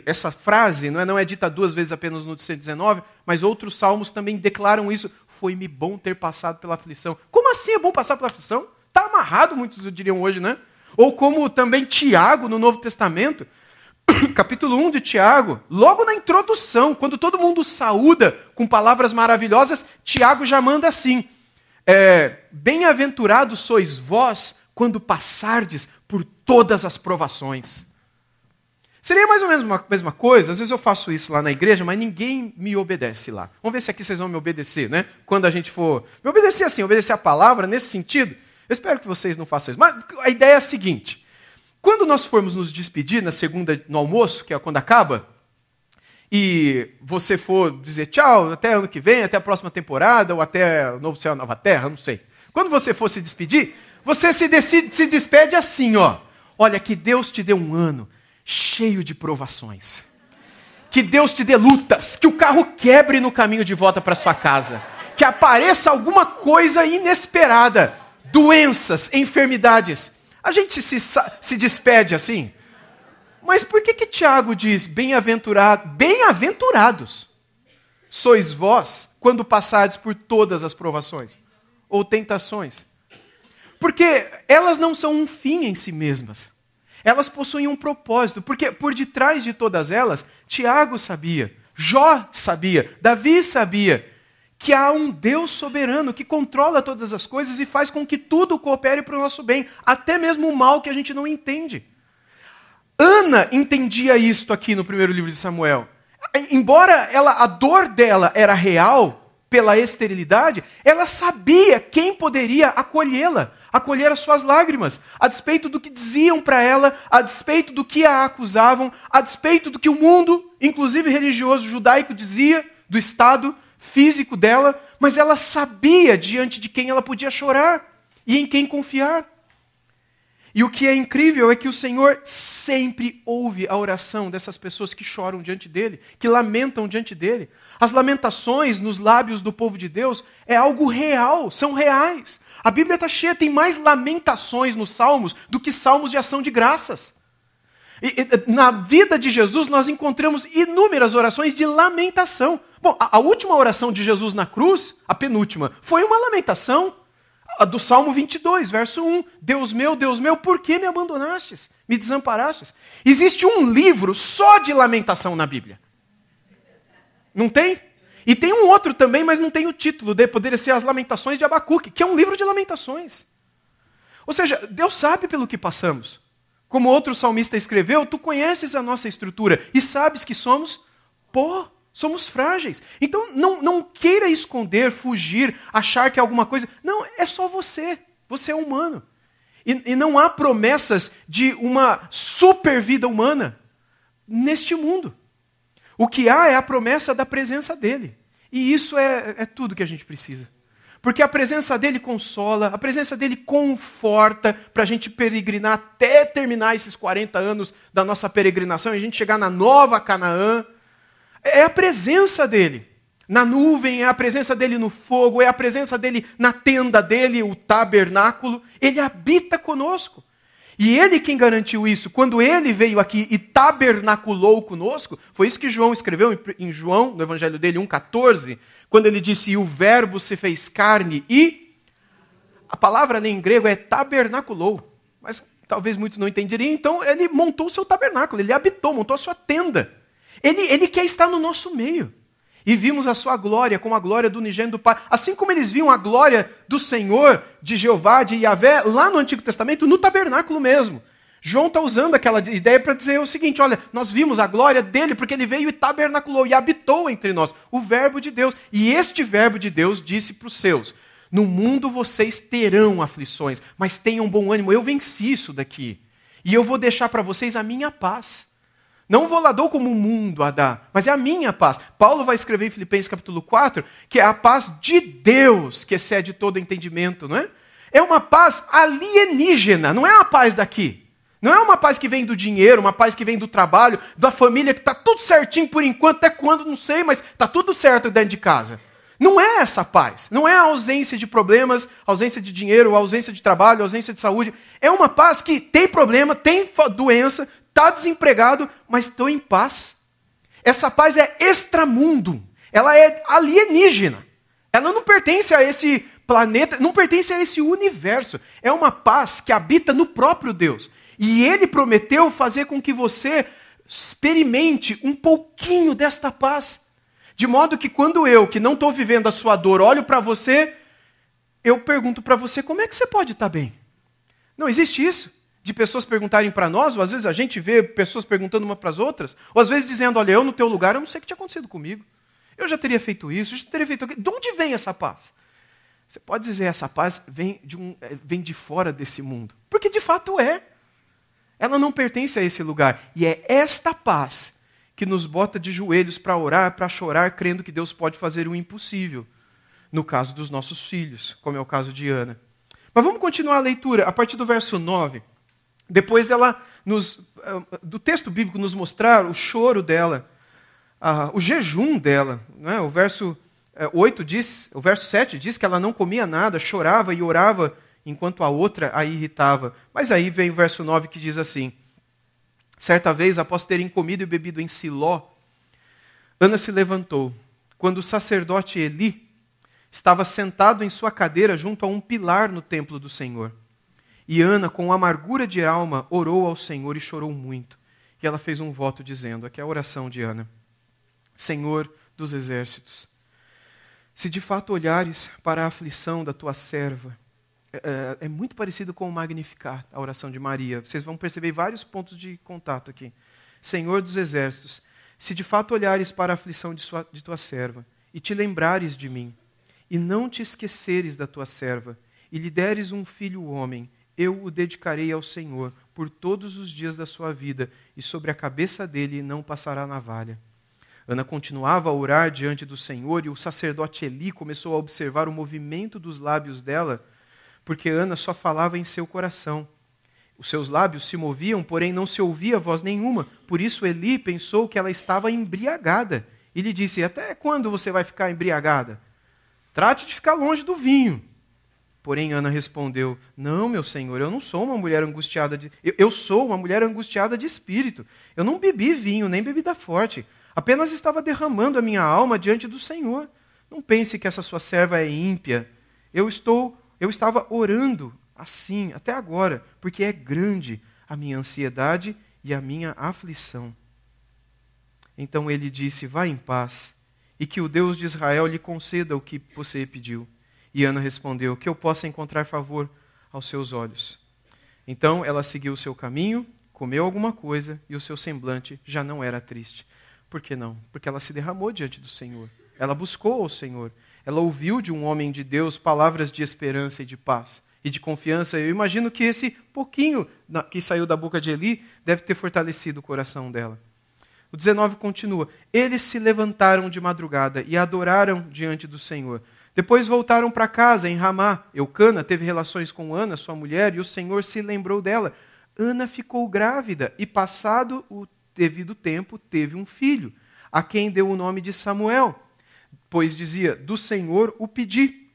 Essa frase não é dita 2 vezes apenas no 119, mas outros salmos também declaram isso. foi-me bom ter passado pela aflição. Como assim é bom passar pela aflição? Está amarrado, muitos diriam hoje, né? Ou como também Tiago, no Novo Testamento, capítulo 1 de Tiago, logo na introdução, quando todo mundo saúda com palavras maravilhosas, Tiago já manda assim, bem-aventurados sois vós quando passardes por todas as provações. Seria mais ou menos a mesma coisa, às vezes eu faço isso lá na igreja, mas ninguém me obedece lá. Vamos ver se aqui vocês vão me obedecer, né? Quando a gente for... Me obedecer assim, obedecer a palavra, nesse sentido. Eu espero que vocês não façam isso. Mas a ideia é a seguinte, quando nós formos nos despedir na segunda, no almoço, que é quando acaba, e você for dizer tchau, até ano que vem, até a próxima temporada, ou até o Novo Céu, Nova Terra, não sei. Quando você for se despedir, você se despede assim, ó. Olha, que Deus te dê um ano cheio de provações. Que Deus te dê lutas, que o carro quebre no caminho de volta para sua casa. Que apareça alguma coisa inesperada, doenças, enfermidades. A gente se despede assim. Mas por que Tiago diz, bem-aventurados sois vós quando passardes por todas as provações ou tentações? Porque elas não são um fim em si mesmas. Elas possuem um propósito, porque por detrás de todas elas, Tiago sabia, Jó sabia, Davi sabia, que há um Deus soberano que controla todas as coisas e faz com que tudo coopere para o nosso bem, até mesmo o mal que a gente não entende. Ana entendia isto aqui no primeiro livro de Samuel. Embora a dor dela era real, pela esterilidade, ela sabia quem poderia acolhê-la, acolher as suas lágrimas, a despeito do que diziam para ela, a despeito do que a acusavam, a despeito do que o mundo, inclusive religioso judaico, dizia do estado físico dela, mas ela sabia diante de quem ela podia chorar e em quem confiar. E o que é incrível é que o Senhor sempre ouve a oração dessas pessoas que choram diante dele, que lamentam diante dele. As lamentações nos lábios do povo de Deus é algo real, são reais. A Bíblia está cheia, tem mais lamentações nos salmos do que salmos de ação de graças. E na vida de Jesus nós encontramos inúmeras orações de lamentação. Bom, a última oração de Jesus na cruz, a penúltima, foi uma lamentação. A do Salmo 22, verso 1. Deus meu, por que me abandonastes? Me desamparastes? Existe um livro só de lamentação na Bíblia. Não tem? E tem um outro também, mas não tem o título. Poderia ser As Lamentações de Abacuque, que é um livro de lamentações. Ou seja, Deus sabe pelo que passamos. Como outro salmista escreveu, tu conheces a nossa estrutura e sabes que somos pó. Somos frágeis. Então não queira esconder, fugir, achar que é alguma coisa. Não, é só você. Você é humano. E não há promessas de uma super vida humana neste mundo. O que há é a promessa da presença dele. E isso é tudo que a gente precisa. Porque a presença dele consola, a presença dele conforta para a gente peregrinar até terminar esses 40 anos da nossa peregrinação e a gente chegar na nova Canaã. É a presença dele na nuvem, é a presença dele no fogo, é a presença dele na tenda dele, o tabernáculo. Ele habita conosco. E ele quem garantiu isso. Quando ele veio aqui e tabernaculou conosco, foi isso que João escreveu em João, no evangelho dele, 1,14, quando ele disse, e o verbo se fez carne e... A palavra ali em grego é tabernaculou. Mas talvez muitos não entenderiam. Então ele montou o seu tabernáculo, ele habitou, montou a sua tenda. Ele quer estar no nosso meio. E vimos a sua glória, como a glória do unigênito do Pai. Assim como eles viam a glória do Senhor, de Jeová, de Yahvé, lá no Antigo Testamento, no tabernáculo mesmo. João está usando aquela ideia para dizer o seguinte, olha, nós vimos a glória dele porque ele veio e tabernaculou e habitou entre nós, o verbo de Deus. E este verbo de Deus disse para os seus, no mundo vocês terão aflições, mas tenham bom ânimo, eu venci isso daqui. E eu vou deixar para vocês a minha paz. Não vou lá dou como o mundo a dar, mas é a minha paz. Paulo vai escrever em Filipenses capítulo 4, que é a paz de Deus, que excede todo entendimento, não é? É uma paz alienígena, não é uma paz daqui. Não é uma paz que vem do dinheiro, uma paz que vem do trabalho, da família, que está tudo certinho por enquanto, até quando, não sei, mas está tudo certo dentro de casa. Não é essa paz, não é a ausência de problemas, ausência de dinheiro, ausência de trabalho, ausência de saúde. É uma paz que tem problema, tem doença, está desempregado, mas estou em paz. Essa paz é extramundo, ela é alienígena. Ela não pertence a esse planeta, não pertence a esse universo. É uma paz que habita no próprio Deus. E Ele prometeu fazer com que você experimente um pouquinho desta paz. De modo que quando eu, que não estou vivendo a sua dor, olho para você, eu pergunto para você, como é que você pode estar bem? Não existe isso? De pessoas perguntarem para nós, ou às vezes a gente vê pessoas perguntando uma para as outras, ou às vezes dizendo, olha, eu no teu lugar, eu não sei o que tinha acontecido comigo. Eu já teria feito isso, eu já teria feito aquilo. De onde vem essa paz? Você pode dizer, essa paz vem de fora desse mundo. Porque de fato é. Ela não pertence a esse lugar. E é esta paz que nos bota de joelhos para orar, para chorar, crendo que Deus pode fazer o impossível. No caso dos nossos filhos, como é o caso de Ana. Mas vamos continuar a leitura, a partir do verso 9. Depois dela, do texto bíblico, nos mostrar o choro dela, o jejum dela. Né? O verso 7 diz que ela não comia nada, chorava e orava, enquanto a outra a irritava. Mas aí vem o verso 9 que diz assim, certa vez, após terem comido e bebido em Siló, Ana se levantou, quando o sacerdote Eli estava sentado em sua cadeira junto a um pilar no templo do Senhor. E Ana, com amargura de alma, orou ao Senhor e chorou muito. E ela fez um voto dizendo, aqui é a oração de Ana, Senhor dos exércitos, se de fato olhares para a aflição da tua serva, é muito parecido com o Magnificat, a oração de Maria. Vocês vão perceber vários pontos de contato aqui. Senhor dos exércitos, se de fato olhares para a aflição de tua serva, e te lembrares de mim, e não te esqueceres da tua serva, e lhe deres um filho homem, eu o dedicarei ao Senhor por todos os dias da sua vida, e sobre a cabeça dele não passará navalha. Ana continuava a orar diante do Senhor, e o sacerdote Eli começou a observar o movimento dos lábios dela, porque Ana só falava em seu coração. Os seus lábios se moviam, porém não se ouvia voz nenhuma. Por isso Eli pensou que ela estava embriagada. E lhe disse, até quando você vai ficar embriagada? Trate de ficar longe do vinho. Porém Ana respondeu, não, meu senhor, eu não sou uma mulher angustiada eu sou uma mulher angustiada de espírito. Eu não bebi vinho, nem bebida forte. Apenas estava derramando a minha alma diante do Senhor. Não pense que essa sua serva é ímpia. Eu estava orando assim até agora, porque é grande a minha ansiedade e a minha aflição. Então ele disse, vá em paz, e que o Deus de Israel lhe conceda o que você pediu. E Ana respondeu, que eu possa encontrar favor aos seus olhos. Então ela seguiu o seu caminho, comeu alguma coisa, e o seu semblante já não era triste. Por que não? Porque ela se derramou diante do Senhor. Ela buscou ao Senhor. Ela ouviu de um homem de Deus palavras de esperança e de paz e de confiança. Eu imagino que esse pouquinho que saiu da boca de Eli deve ter fortalecido o coração dela. O 19 continua. Eles se levantaram de madrugada e adoraram diante do Senhor. Depois voltaram para casa em Ramá. Eucana teve relações com Ana, sua mulher, e o Senhor se lembrou dela. Ana ficou grávida e, passado o devido tempo, teve um filho, a quem deu o nome de Samuel, pois dizia, do Senhor o pedi.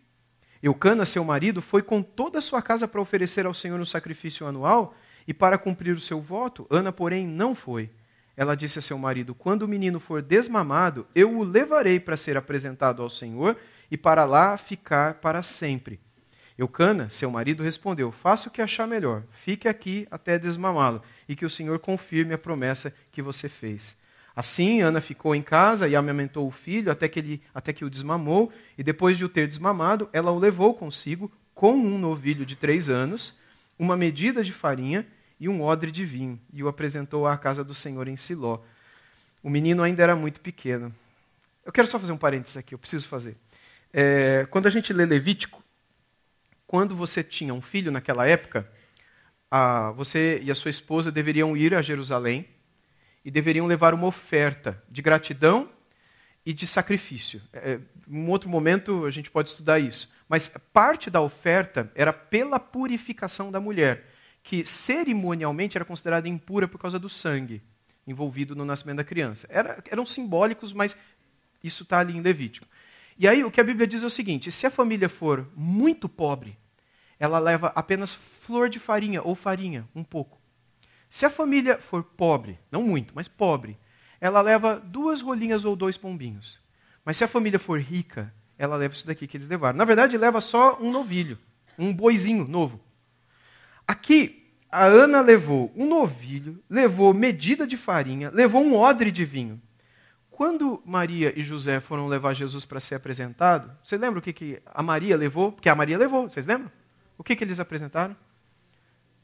Eucana, seu marido, foi com toda a sua casa para oferecer ao Senhor um sacrifício anual e para cumprir o seu voto. Ana, porém, não foi. Ela disse a seu marido, quando o menino for desmamado, eu o levarei para ser apresentado ao Senhor e para lá ficar para sempre. Eucana, seu marido, respondeu, faça o que achar melhor, fique aqui até desmamá-lo, e que o Senhor confirme a promessa que você fez. Assim, Ana ficou em casa e amamentou o filho até que o desmamou, e depois de o ter desmamado, ela o levou consigo com um novilho de 3 anos, uma medida de farinha e um odre de vinho, e o apresentou à casa do Senhor em Siló. O menino ainda era muito pequeno. Eu quero só fazer um parênteses aqui, eu preciso fazer. Quando a gente lê Levítico, quando você tinha um filho naquela época, você e a sua esposa deveriam ir a Jerusalém e deveriam levar uma oferta de gratidão e de sacrifício. Em um outro momento a gente pode estudar isso. Mas parte da oferta era pela purificação da mulher, que cerimonialmente era considerada impura por causa do sangue envolvido no nascimento da criança. Eram simbólicos, mas isso está ali em Levítico. E aí o que a Bíblia diz é o seguinte, se a família for muito pobre, ela leva apenas flor de farinha ou farinha, um pouco. Se a família for pobre, não muito, mas pobre, ela leva 2 rolinhas ou 2 pombinhos. Mas se a família for rica, ela leva isso daqui que eles levaram. Na verdade, leva só um novilho, um boizinho novo. Aqui, a Ana levou um novilho, levou medida de farinha, levou um odre de vinho. Quando Maria e José foram levar Jesus para ser apresentado, você lembra o que a Maria levou? Porque a Maria levou, vocês lembram? O que eles apresentaram?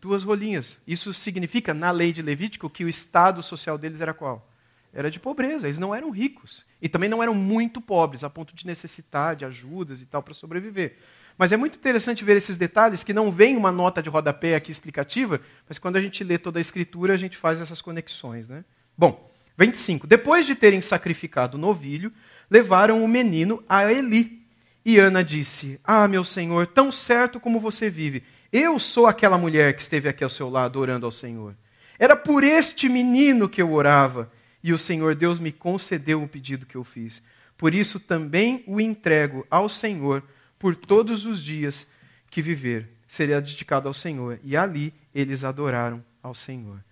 2 rolinhas. Isso significa, na lei de Levítico, que o estado social deles era qual? Era de pobreza, eles não eram ricos. E também não eram muito pobres, a ponto de necessitar de ajudas e tal para sobreviver. Mas é muito interessante ver esses detalhes, que não vem uma nota de rodapé aqui explicativa, mas quando a gente lê toda a Escritura, a gente faz essas conexões, né? Bom, 25. Depois de terem sacrificado o novilho, levaram o menino a Eli. E Ana disse, meu Senhor, tão certo como você vive, eu sou aquela mulher que esteve aqui ao seu lado orando ao Senhor. Era por este menino que eu orava, e o Senhor Deus me concedeu o pedido que eu fiz. Por isso também o entrego ao Senhor por todos os dias que viver. Seria dedicado ao Senhor. E ali eles adoraram ao Senhor.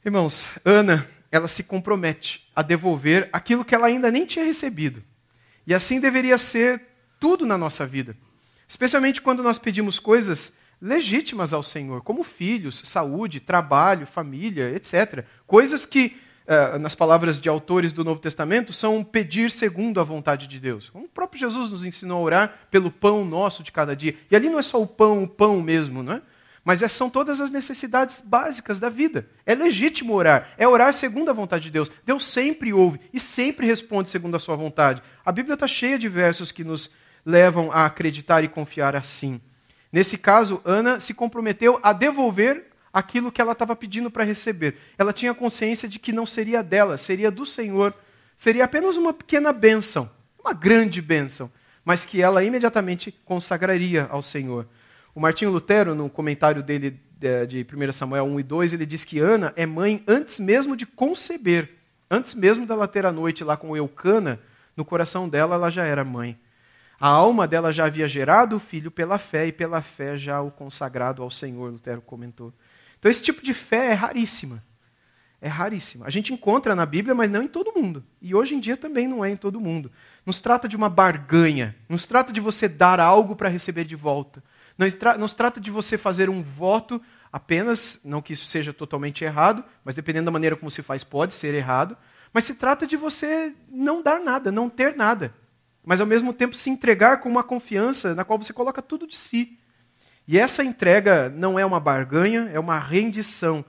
Irmãos, Ana, ela se compromete a devolver aquilo que ela ainda nem tinha recebido. E assim deveria ser tudo na nossa vida. Especialmente quando nós pedimos coisas legítimas ao Senhor, como filhos, saúde, trabalho, família, etc. Coisas que, nas palavras de autores do Novo Testamento, são pedir segundo a vontade de Deus. Como o próprio Jesus nos ensinou a orar pelo pão nosso de cada dia. E ali não é só o pão mesmo, não é? Mas são todas as necessidades básicas da vida. É legítimo orar. É orar segundo a vontade de Deus. Deus sempre ouve e sempre responde segundo a sua vontade. A Bíblia está cheia de versos que nos levam a acreditar e confiar assim. Nesse caso, Ana se comprometeu a devolver aquilo que ela estava pedindo para receber. Ela tinha consciência de que não seria dela, seria do Senhor. Seria apenas uma pequena bênção, uma grande bênção, mas que ela imediatamente consagraria ao Senhor. O Martinho Lutero, no comentário dele de 1 Samuel 1 e 2, ele diz que Ana é mãe antes mesmo de conceber. Antes mesmo dela ter a noite lá com Eucana, no coração dela ela já era mãe. A alma dela já havia gerado o filho pela fé e pela fé já o consagrado ao Senhor, Lutero comentou. Então esse tipo de fé é raríssima. É raríssima. A gente encontra na Bíblia, mas não em todo mundo. E hoje em dia também não é em todo mundo. Não se trata de uma barganha. Não se trata de você dar algo para receber de volta. Não se trata de você fazer um voto apenas, não que isso seja totalmente errado, mas dependendo da maneira como se faz, pode ser errado. Mas se trata de você não dar nada, não ter nada. Mas ao mesmo tempo se entregar com uma confiança na qual você coloca tudo de si. E essa entrega não é uma barganha, é uma rendição.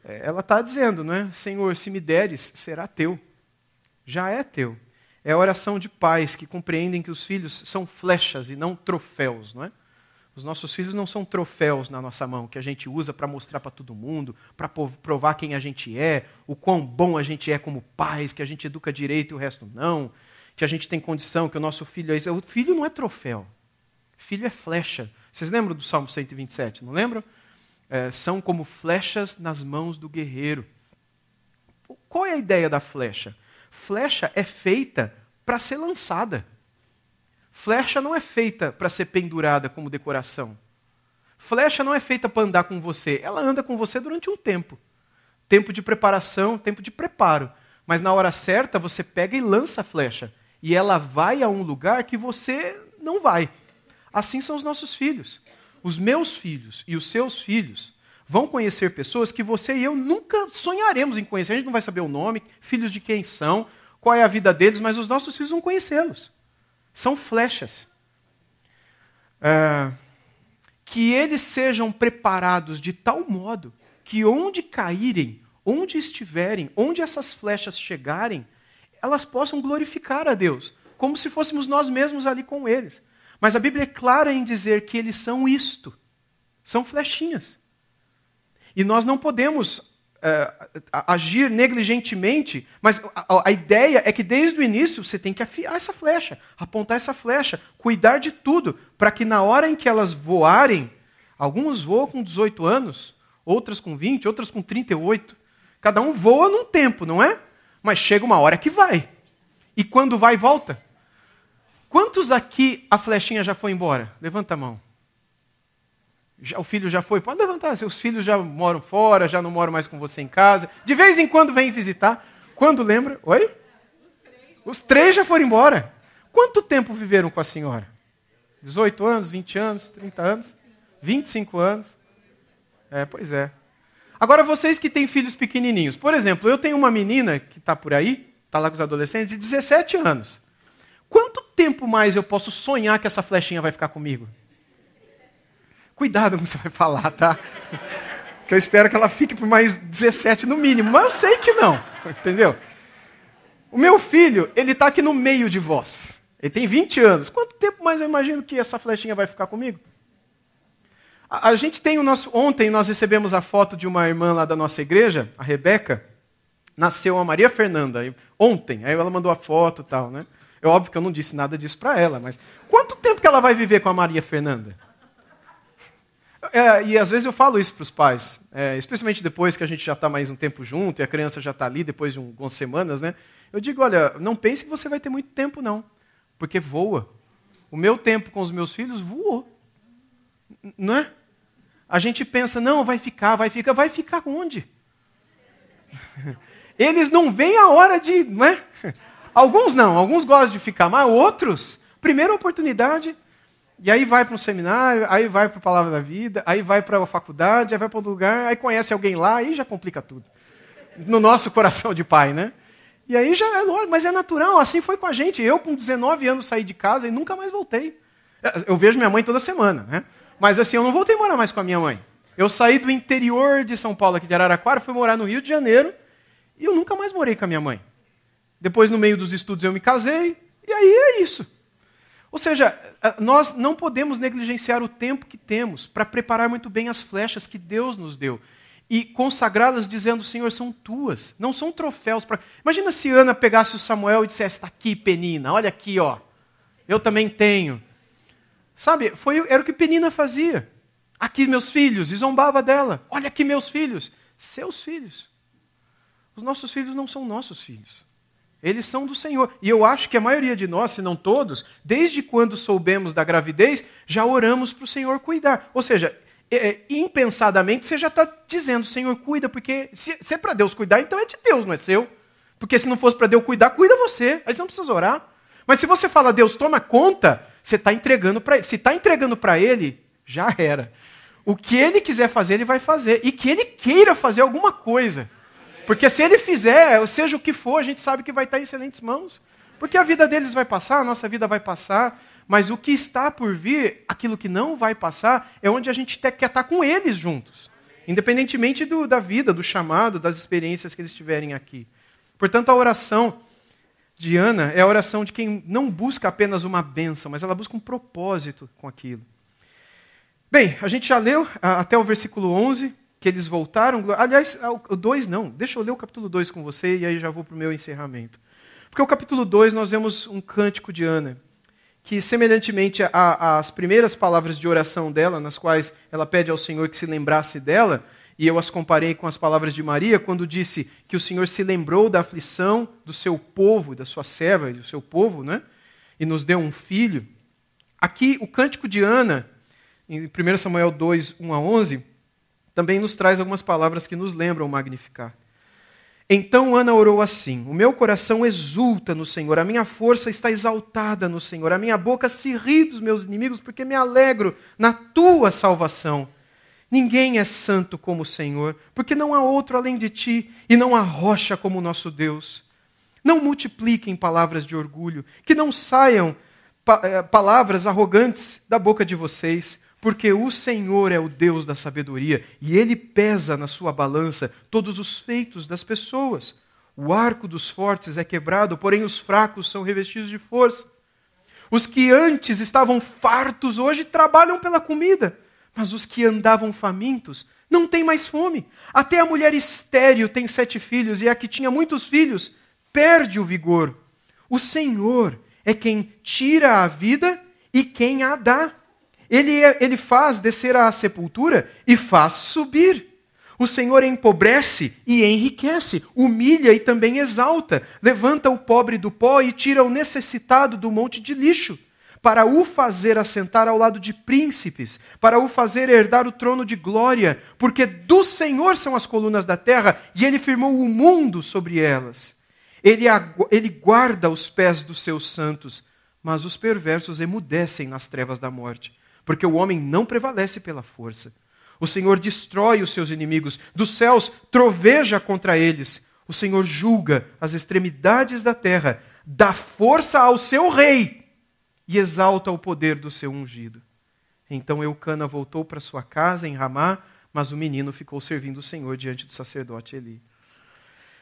Ela está dizendo, não é? Senhor, se me deres, será teu. Já é teu. É a oração de pais que compreendem que os filhos são flechas e não troféus, não é? Os nossos filhos não são troféus na nossa mão, que a gente usa para mostrar para todo mundo, para provar quem a gente é, o quão bom a gente é como pais, que a gente educa direito e o resto não, que a gente tem condição, que o nosso filho é isso. O filho não é troféu. Filho é flecha. Vocês lembram do Salmo 127, não lembram? São como flechas nas mãos do guerreiro. Qual é a ideia da flecha? Flecha é feita para ser lançada. Flecha não é feita para ser pendurada como decoração. Flecha não é feita para andar com você. Ela anda com você durante um tempo. Tempo de preparação, tempo de preparo. Mas na hora certa você pega e lança a flecha. E ela vai a um lugar que você não vai. Assim são os nossos filhos. Os meus filhos e os seus filhos vão conhecer pessoas que você e eu nunca sonharemos em conhecer. A gente não vai saber o nome, filhos de quem são, qual é a vida deles, mas os nossos filhos vão conhecê-los. São flechas. Que eles sejam preparados de tal modo que onde caírem, onde estiverem, onde essas flechas chegarem, elas possam glorificar a Deus, como se fôssemos nós mesmos ali com eles. Mas a Bíblia é clara em dizer que eles são isto. São flechinhas. E nós não podemos agir negligentemente, mas a ideia é que desde o início você tem que afiar essa flecha, apontar essa flecha, cuidar de tudo, para que na hora em que elas voarem, alguns voam com 18 anos, outras com 20, outras com 38, cada um voa num tempo, não é? Mas chega uma hora que vai. E quando vai, volta. Quantos aqui a flechinha já foi embora? Levanta a mão. O filho já foi? Pode levantar. Seus filhos já moram fora, já não moram mais com você em casa. De vez em quando vem visitar. Quando lembra? Oi? Os três já foram embora. Quanto tempo viveram com a senhora? 18 anos, 20 anos, 30 anos? 25 anos? Pois é. Agora, vocês que têm filhos pequenininhos. Por exemplo, eu tenho uma menina que está por aí, está lá com os adolescentes, de 17 anos. Quanto tempo mais eu posso sonhar que essa flechinha vai ficar comigo? Cuidado com o que você vai falar, tá? Que eu espero que ela fique por mais 17 no mínimo, mas eu sei que não, entendeu? O meu filho, ele está aqui no meio de vós. Ele tem 20 anos. Quanto tempo mais eu imagino que essa flechinha vai ficar comigo? A gente tem o nosso... Ontem nós recebemos a foto de uma irmã lá da nossa igreja, a Rebeca. Nasceu a Maria Fernanda. Ontem, aí ela mandou a foto e tal, né? É óbvio que eu não disse nada disso para ela, mas quanto tempo que ela vai viver com a Maria Fernanda? E às vezes eu falo isso para os pais, especialmente depois que a gente já está mais um tempo junto e a criança já está ali depois de algumas semanas, né? Eu digo, olha, não pense que você vai ter muito tempo não, porque voa. O meu tempo com os meus filhos voou, não é? A gente pensa, não, vai ficar onde? Eles não veem a hora de, não é? Alguns não, alguns gostam de ficar, mas outros, primeira oportunidade... E aí vai para um seminário, aí vai para a Palavra da Vida, aí vai para a faculdade, aí vai para outro lugar, aí conhece alguém lá, aí já complica tudo. No nosso coração de pai, né? E aí já é lógico, mas é natural, assim foi com a gente. Eu com 19 anos saí de casa e nunca mais voltei. Eu vejo minha mãe toda semana, né? Mas assim, eu não voltei a morar mais com a minha mãe. Eu saí do interior de São Paulo, aqui de Araraquara, fui morar no Rio de Janeiro, e eu nunca mais morei com a minha mãe. Depois, no meio dos estudos, eu me casei, e aí é isso. Ou seja, nós não podemos negligenciar o tempo que temos para preparar muito bem as flechas que Deus nos deu. E consagrá-las dizendo, Senhor, são tuas. Não são troféus. Imagina se Ana pegasse o Samuel e dissesse, está aqui, Penina, olha aqui, ó. Eu também tenho. Sabe, era o que Penina fazia. Aqui, meus filhos, e zombava dela. Olha aqui, meus filhos. Seus filhos. Os nossos filhos não são nossos filhos. Eles são do Senhor. E eu acho que a maioria de nós, se não todos, desde quando soubemos da gravidez, já oramos para o Senhor cuidar. Ou seja, impensadamente você já está dizendo, Senhor, cuida, porque se é para Deus cuidar, então é de Deus, não é seu. Porque se não fosse para Deus cuidar, cuida você. Aí você não precisa orar. Mas se você fala, Deus, toma conta, você está entregando para Ele. Se está entregando para Ele, já era. O que Ele quiser fazer, Ele vai fazer. E que Ele queira fazer alguma coisa. Porque se Ele fizer, seja o que for, a gente sabe que vai estar em excelentes mãos. Porque a vida deles vai passar, a nossa vida vai passar, mas o que está por vir, aquilo que não vai passar, é onde a gente quer estar com eles juntos. Independentemente da vida, do chamado, das experiências que eles tiverem aqui. Portanto, a oração de Ana é a oração de quem não busca apenas uma bênção, mas ela busca um propósito com aquilo. Bem, a gente já leu até o versículo 11, que eles voltaram. Aliás, o 2 não. Deixa eu ler o capítulo 2 com você e aí já vou para o meu encerramento. Porque o capítulo 2 nós vemos um cântico de Ana, que semelhantemente às primeiras palavras de oração dela, nas quais ela pede ao Senhor que se lembrasse dela, e eu as comparei com as palavras de Maria, quando disse que o Senhor se lembrou da aflição do seu povo, da sua serva e do seu povo, né? E nos deu um filho. Aqui, o cântico de Ana, em 1 Samuel 2, 1 a 11, também nos traz algumas palavras que nos lembram o Magnificat. Então Ana orou assim: o meu coração exulta no Senhor, a minha força está exaltada no Senhor, a minha boca se ri dos meus inimigos, porque me alegro na tua salvação. Ninguém é santo como o Senhor, porque não há outro além de ti, e não há rocha como o nosso Deus. Não multipliquem palavras de orgulho, que não saiam palavras arrogantes da boca de vocês, porque o Senhor é o Deus da sabedoria, e Ele pesa na sua balança todos os feitos das pessoas. O arco dos fortes é quebrado, porém os fracos são revestidos de força. Os que antes estavam fartos hoje trabalham pela comida, mas os que andavam famintos não têm mais fome. Até a mulher estéril tem 7 filhos, e a que tinha muitos filhos perde o vigor. O Senhor é quem tira a vida e quem a dá. Ele faz descer à sepultura e faz subir. O Senhor empobrece e enriquece, humilha e também exalta, levanta o pobre do pó e tira o necessitado do monte de lixo, para o fazer assentar ao lado de príncipes, para o fazer herdar o trono de glória, porque do Senhor são as colunas da terra e Ele firmou o mundo sobre elas. Ele guarda os pés dos seus santos, mas os perversos emudecem nas trevas da morte, porque o homem não prevalece pela força. O Senhor destrói os seus inimigos, dos céus troveja contra eles. O Senhor julga as extremidades da terra, dá força ao seu rei e exalta o poder do seu ungido. Então Eucana voltou para sua casa em Ramá, mas o menino ficou servindo o Senhor diante do sacerdote Eli.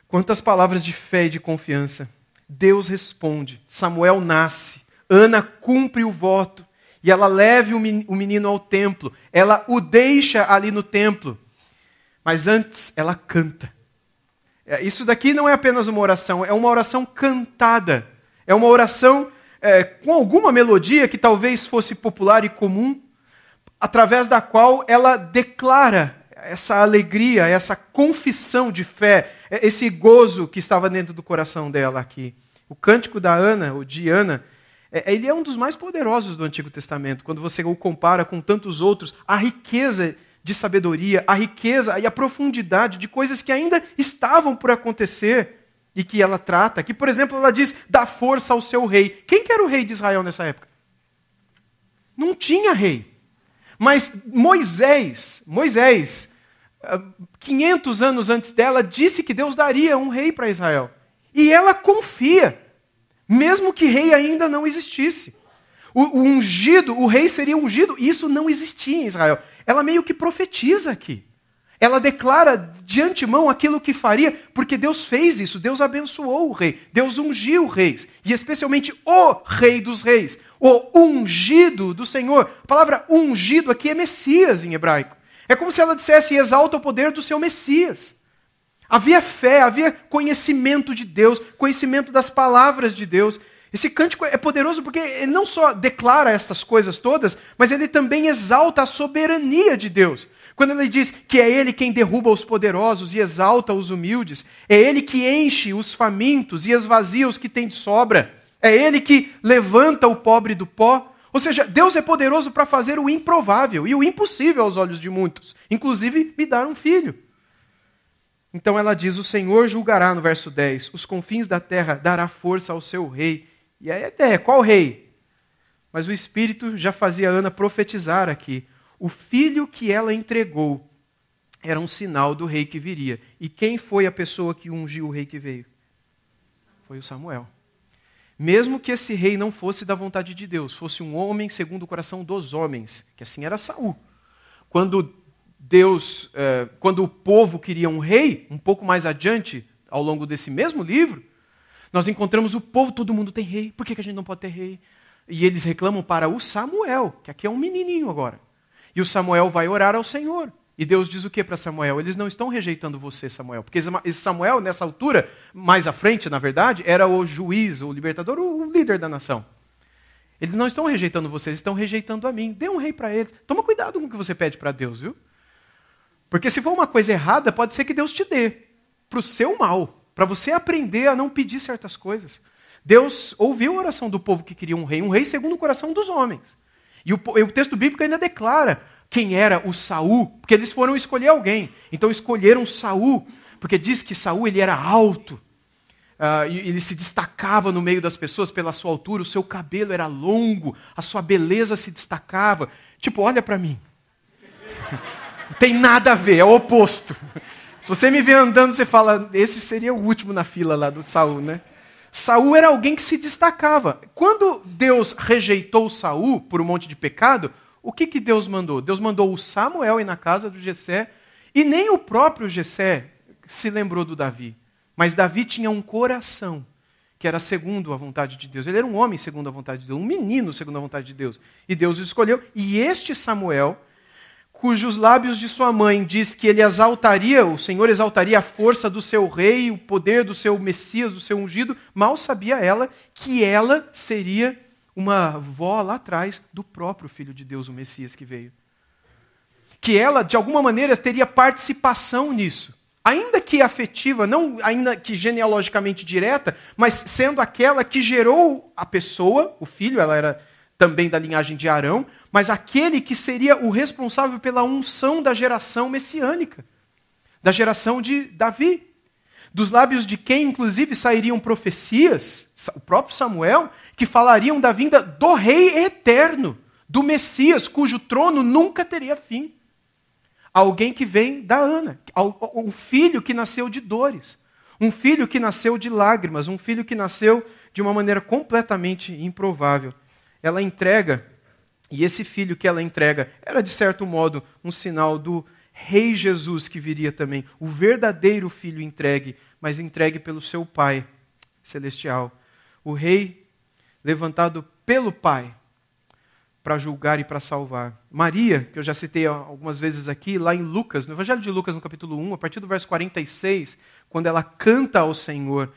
Quantas palavras de fé e de confiança. Deus responde, Samuel nasce, Ana cumpre o voto, e ela leva o menino ao templo, ela o deixa ali no templo, mas antes ela canta. Isso daqui não é apenas uma oração, é uma oração cantada, é uma oração com alguma melodia que talvez fosse popular e comum, através da qual ela declara essa alegria, essa confissão de fé, esse gozo que estava dentro do coração dela aqui. O cântico da Ana, ou de Ana, ele é um dos mais poderosos do Antigo Testamento, quando você o compara com tantos outros, a riqueza de sabedoria, a riqueza e a profundidade de coisas que ainda estavam por acontecer e que ela trata. Que, por exemplo, ela diz, dá força ao seu rei. Quem que era o rei de Israel nessa época? Não tinha rei. Mas Moisés, 500 anos antes dela, disse que Deus daria um rei para Israel. E ela confia, mesmo que rei ainda não existisse. O ungido, o rei seria ungido, e isso não existia em Israel. Ela meio que profetiza aqui. Ela declara de antemão aquilo que faria, porque Deus fez isso, Deus abençoou o rei, Deus ungiu reis, e especialmente o rei dos reis, o ungido do Senhor. A palavra ungido aqui é Messias em hebraico. É como se ela dissesse, exalta o poder do seu Messias. Havia fé, havia conhecimento de Deus, conhecimento das palavras de Deus. Esse cântico é poderoso porque ele não só declara essas coisas todas, mas ele também exalta a soberania de Deus. Quando ele diz que é Ele quem derruba os poderosos e exalta os humildes, é Ele que enche os famintos e esvazia os que têm de sobra, é Ele que levanta o pobre do pó. Ou seja, Deus é poderoso para fazer o improvável e o impossível aos olhos de muitos, inclusive me dar um filho. Então ela diz, o Senhor julgará, no verso 10, os confins da terra dará força ao seu rei. E aí até, qual rei? Mas o Espírito já fazia Ana profetizar aqui. O filho que ela entregou era um sinal do rei que viria. E quem foi a pessoa que ungiu o rei que veio? Foi o Samuel. Mesmo que esse rei não fosse da vontade de Deus, fosse um homem segundo o coração dos homens, que assim era Saul. Quando o povo queria um rei, um pouco mais adiante, ao longo desse mesmo livro, nós encontramos o povo, todo mundo tem rei, por que a gente não pode ter rei? E eles reclamam para o Samuel, que aqui é um menininho agora. E o Samuel vai orar ao Senhor. E Deus diz o que para Samuel? Eles não estão rejeitando você, Samuel. Porque esse Samuel, nessa altura, mais à frente, na verdade, era o juiz, o libertador, o líder da nação. Eles não estão rejeitando você, eles estão rejeitando a mim. Dê um rei para eles. Toma cuidado com o que você pede para Deus, viu? Porque se for uma coisa errada, pode ser que Deus te dê. Para o seu mal. Para você aprender a não pedir certas coisas. Deus ouviu a oração do povo que queria um rei segundo o coração dos homens. E o texto bíblico ainda declara quem era o Saul, porque eles foram escolher alguém. Então escolheram Saul, porque diz que Saul ele era alto, e ele se destacava no meio das pessoas pela sua altura, o seu cabelo era longo, a sua beleza se destacava. Tipo, olha para mim. Não tem nada a ver, é o oposto. Se você me vê andando, você fala, esse seria o último na fila lá do Saul, né? Saul era alguém que se destacava. Quando Deus rejeitou Saul por um monte de pecado, o que Deus mandou? Deus mandou o Samuel ir na casa do Jessé, e nem o próprio Jessé se lembrou do Davi. Mas Davi tinha um coração que era segundo a vontade de Deus. Ele era um homem segundo a vontade de Deus, um menino segundo a vontade de Deus. E Deus o escolheu. E este Samuel, cujos lábios de sua mãe diz que ele exaltaria, o Senhor exaltaria a força do seu rei, o poder do seu Messias, do seu ungido, mal sabia ela que ela seria uma avó lá atrás do próprio Filho de Deus, o Messias que veio. Que ela, de alguma maneira, teria participação nisso. Ainda que afetiva, não ainda que genealogicamente direta, mas sendo aquela que gerou a pessoa, o filho, ela era também da linhagem de Arão, mas aquele que seria o responsável pela unção da geração messiânica, da geração de Davi. dos lábios de quem, inclusive, sairiam profecias, o próprio Samuel, que falariam da vinda do Rei eterno, do Messias, cujo trono nunca teria fim. Alguém que vem da Ana, um filho que nasceu de dores, um filho que nasceu de lágrimas, um filho que nasceu de uma maneira completamente improvável. Ela entrega, e esse filho que ela entrega era, de certo modo, um sinal do Rei Jesus que viria também, o verdadeiro filho entregue, mas entregue pelo seu Pai celestial. O Rei levantado pelo Pai para julgar e para salvar. Maria, que eu já citei algumas vezes aqui, lá em Lucas, no Evangelho de Lucas, no capítulo 1, a partir do verso 46, quando ela canta ao Senhor,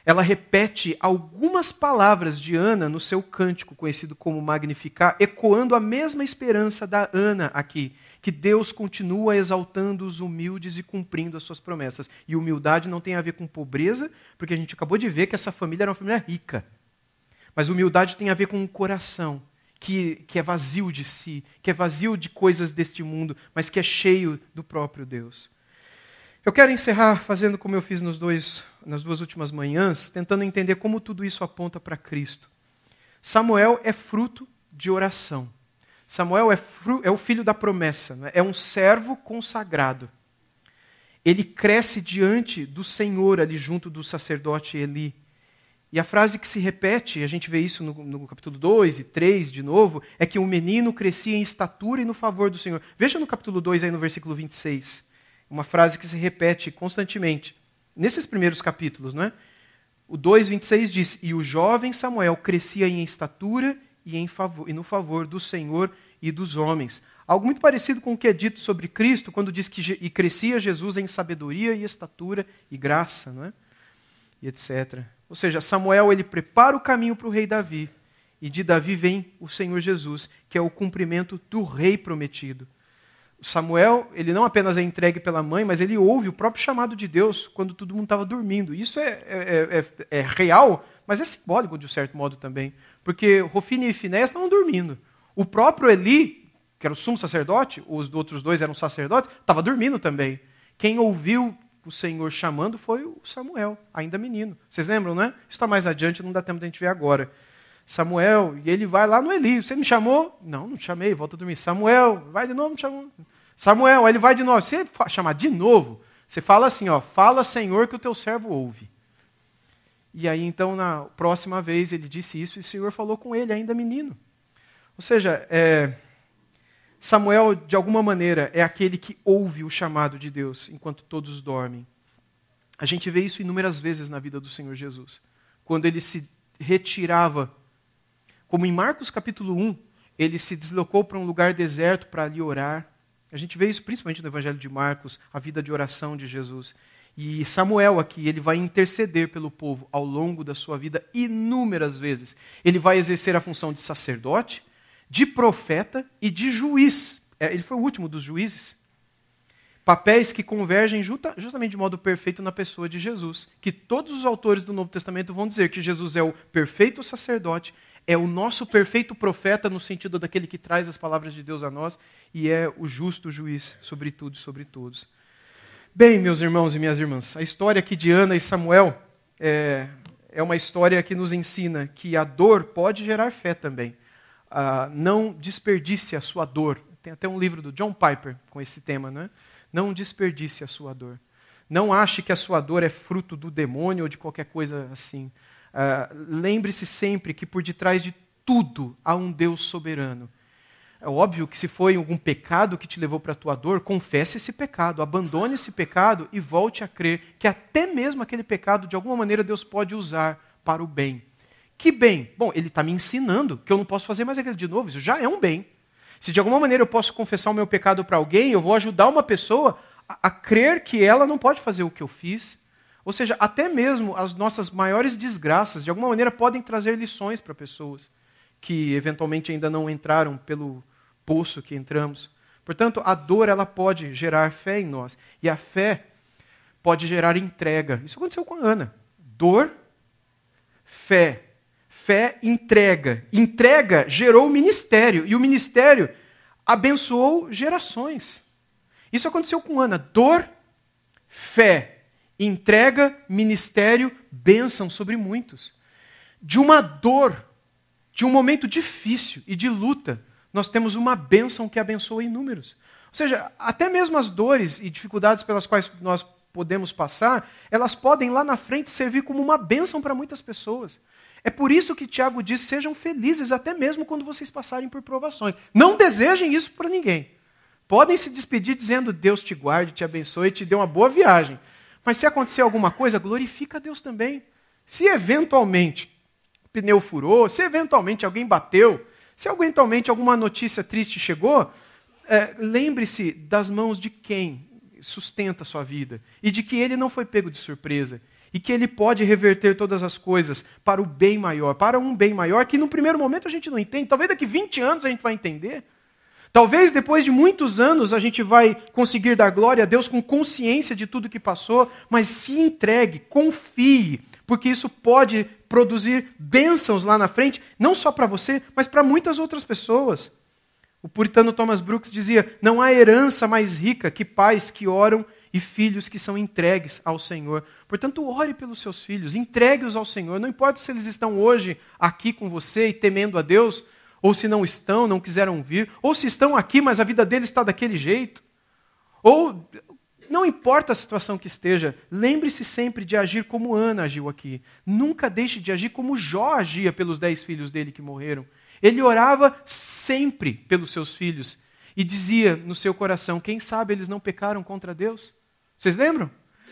ela repete algumas palavras de Ana no seu cântico, conhecido como Magnificat, ecoando a mesma esperança da Ana aqui, que Deus continua exaltando os humildes e cumprindo as suas promessas. E humildade não tem a ver com pobreza, porque a gente acabou de ver que essa família era uma família rica. Mas humildade tem a ver com um coração que é vazio de si, que é vazio de coisas deste mundo, mas que é cheio do próprio Deus. Eu quero encerrar fazendo como eu fiz nas duas últimas manhãs, tentando entender como tudo isso aponta para Cristo. Samuel é fruto de oração. Samuel é o filho da promessa, né? É um servo consagrado. Ele cresce diante do Senhor ali junto do sacerdote Eli. E a frase que se repete, a gente vê isso no capítulo 2 e 3 de novo, é que o menino crescia em estatura e no favor do Senhor. Veja no capítulo 2 aí no versículo 26, uma frase que se repete constantemente, nesses primeiros capítulos, não é? O 2:26 diz, e o jovem Samuel crescia em estatura e no favor do Senhor e dos homens. Algo muito parecido com o que é dito sobre Cristo, quando diz que crescia Jesus em sabedoria e estatura e graça, não é? E etc. Ou seja, Samuel ele prepara o caminho para o rei Davi, e de Davi vem o Senhor Jesus, que é o cumprimento do rei prometido. Samuel, ele não apenas é entregue pela mãe, mas ele ouve o próprio chamado de Deus quando todo mundo estava dormindo. Isso é real, mas é simbólico de um certo modo também. Porque Hofni e Finéias estavam dormindo. O próprio Eli, que era o sumo sacerdote, os outros dois eram sacerdotes, estava dormindo também. Quem ouviu o Senhor chamando foi o Samuel, ainda menino. Vocês lembram, né? Isso está mais adiante, não dá tempo de a gente ver agora. Samuel, e ele vai lá no Eli. Você me chamou? Não, não te chamei, volta a dormir. Samuel, vai de novo, me chamou. Samuel, aí ele vai de novo. Se chamar de novo, você fala assim, ó, fala Senhor que o teu servo ouve. E aí então na próxima vez ele disse isso e o Senhor falou com ele, ainda menino. Ou seja, Samuel de alguma maneira é aquele que ouve o chamado de Deus enquanto todos dormem. A gente vê isso inúmeras vezes na vida do Senhor Jesus. Quando ele se retirava, como em Marcos capítulo 1, ele se deslocou para um lugar deserto para ali orar. A gente vê isso principalmente no Evangelho de Marcos, a vida de oração de Jesus. E Samuel aqui, ele vai interceder pelo povo ao longo da sua vida inúmeras vezes. Ele vai exercer a função de sacerdote, de profeta e de juiz. Ele foi o último dos juízes. Papéis que convergem justamente de modo perfeito na pessoa de Jesus. Que todos os autores do Novo Testamento vão dizer que Jesus é o perfeito sacerdote, é o nosso perfeito profeta, no sentido daquele que traz as palavras de Deus a nós, e é o justo juiz sobre tudo e sobre todos. Bem, meus irmãos e minhas irmãs, a história aqui de Ana e Samuel é uma história que nos ensina que a dor pode gerar fé também. Não desperdice a sua dor. Tem até um livro do John Piper com esse tema, né? Não desperdice a sua dor. Não ache que a sua dor é fruto do demônio ou de qualquer coisa assim. Lembre-se sempre que por detrás de tudo há um Deus soberano. É óbvio que se foi algum pecado que te levou para a tua dor, confesse esse pecado, abandone esse pecado e volte a crer que até mesmo aquele pecado, de alguma maneira, Deus pode usar para o bem. Que bem? Bom, ele está me ensinando que eu não posso fazer mais aquilo de novo, isso já é um bem. Se de alguma maneira eu posso confessar o meu pecado para alguém, eu vou ajudar uma pessoa a crer que ela não pode fazer o que eu fiz. Ou seja, até mesmo as nossas maiores desgraças, de alguma maneira, podem trazer lições para pessoas que eventualmente ainda não entraram pelo poço que entramos. Portanto, a dor ela pode gerar fé em nós. E a fé pode gerar entrega. Isso aconteceu com a Ana. Dor, fé. Fé, entrega. Entrega gerou ministério. E o ministério abençoou gerações. Isso aconteceu com Ana. Dor, fé. entrega, ministério, bênção sobre muitos. De uma dor, de um momento difícil e de luta, nós temos uma bênção que abençoa inúmeros. Ou seja, até mesmo as dores e dificuldades pelas quais nós podemos passar, elas podem lá na frente servir como uma bênção para muitas pessoas. É por isso que Tiago diz, sejam felizes até mesmo quando vocês passarem por provações. Não desejem isso para ninguém. Podem se despedir dizendo, Deus te guarde, te abençoe, te dê uma boa viagem. Mas se acontecer alguma coisa, glorifica a Deus também. Se eventualmente o pneu furou, se eventualmente alguém bateu, se eventualmente alguma notícia triste chegou, lembre-se das mãos de quem sustenta a sua vida e de que ele não foi pego de surpresa e que ele pode reverter todas as coisas para o bem maior, para um bem maior que no primeiro momento a gente não entende, talvez daqui 20 anos a gente vai entender. Talvez depois de muitos anos a gente vai conseguir dar glória a Deus com consciência de tudo que passou, mas se entregue, confie, porque isso pode produzir bênçãos lá na frente, não só para você, mas para muitas outras pessoas. O puritano Thomas Brooks dizia, não há herança mais rica que pais que oram e filhos que são entregues ao Senhor. Portanto, ore pelos seus filhos, entregue-os ao Senhor, não importa se eles estão hoje aqui com você e temendo a Deus, ou se não estão, não quiseram vir, ou se estão aqui, mas a vida deles está daquele jeito. Ou, não importa a situação que esteja, lembre-se sempre de agir como Ana agiu aqui. Nunca deixe de agir como Jó agia pelos 10 filhos dele que morreram. Ele orava sempre pelos seus filhos e dizia no seu coração, quem sabe eles não pecaram contra Deus? Vocês lembram?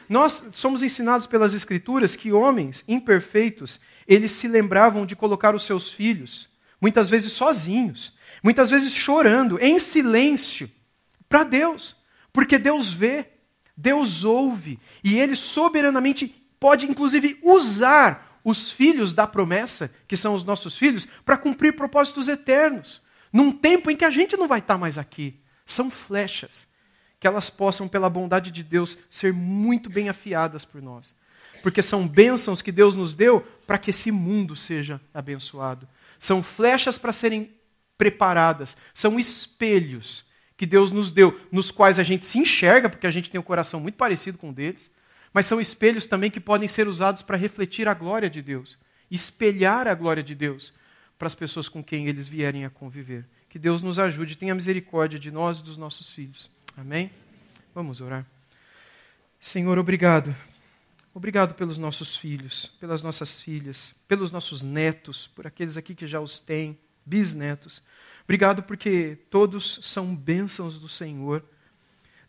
Nós somos ensinados pelas Escrituras que homens imperfeitos, eles se lembravam de colocar os seus filhos muitas vezes sozinhos, muitas vezes chorando, em silêncio, para Deus. Porque Deus vê, Deus ouve, e Ele soberanamente pode, inclusive, usar os filhos da promessa, que são os nossos filhos, para cumprir propósitos eternos, num tempo em que a gente não vai estar mais aqui. São flechas, que elas possam, pela bondade de Deus, ser muito bem afiadas por nós. Porque são bênçãos que Deus nos deu para que esse mundo seja abençoado. São flechas para serem preparadas. São espelhos que Deus nos deu, nos quais a gente se enxerga, porque a gente tem um coração muito parecido com o deles, mas são espelhos também que podem ser usados para refletir a glória de Deus, espelhar a glória de Deus para as pessoas com quem eles vierem a conviver. Que Deus nos ajude, tenha misericórdia de nós e dos nossos filhos. Amém? Vamos orar. Senhor, obrigado. Obrigado pelos nossos filhos, pelas nossas filhas, pelos nossos netos, por aqueles aqui que já os têm, bisnetos. Obrigado porque todos são bênçãos do Senhor,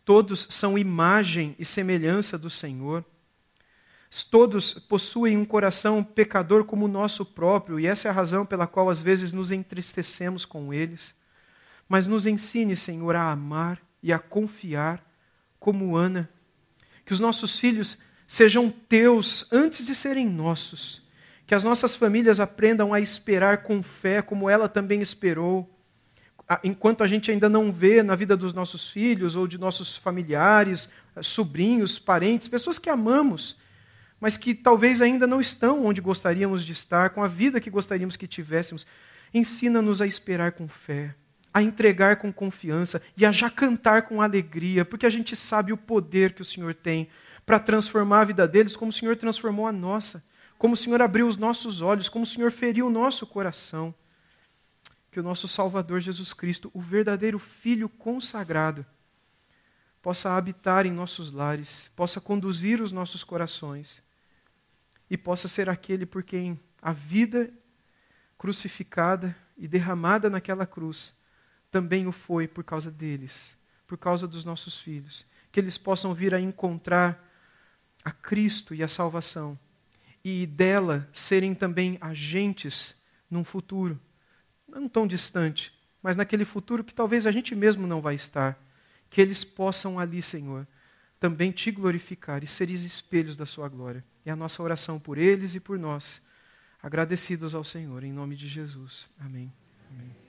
todos são imagem e semelhança do Senhor, todos possuem um coração pecador como o nosso próprio, e essa é a razão pela qual às vezes nos entristecemos com eles. Mas nos ensine, Senhor, a amar e a confiar como Ana, que os nossos filhos sejam teus antes de serem nossos. Que as nossas famílias aprendam a esperar com fé, como ela também esperou. Enquanto a gente ainda não vê na vida dos nossos filhos, ou de nossos familiares, sobrinhos, parentes, pessoas que amamos, mas que talvez ainda não estão onde gostaríamos de estar, com a vida que gostaríamos que tivéssemos. Ensina-nos a esperar com fé, a entregar com confiança e a já cantar com alegria, porque a gente sabe o poder que o Senhor tem para transformar a vida deles como o Senhor transformou a nossa, como o Senhor abriu os nossos olhos, como o Senhor feriu o nosso coração. Que o nosso Salvador Jesus Cristo, o verdadeiro Filho consagrado, possa habitar em nossos lares, possa conduzir os nossos corações e possa ser aquele por quem a vida crucificada e derramada naquela cruz também o foi por causa deles, por causa dos nossos filhos. Que eles possam vir a encontrar a Cristo e a salvação, e dela serem também agentes num futuro, não tão distante, mas naquele futuro que talvez a gente mesmo não vai estar, que eles possam ali, Senhor, também te glorificar e seres espelhos da sua glória. É a nossa oração por eles e por nós, agradecidos ao Senhor, em nome de Jesus. Amém. Amém.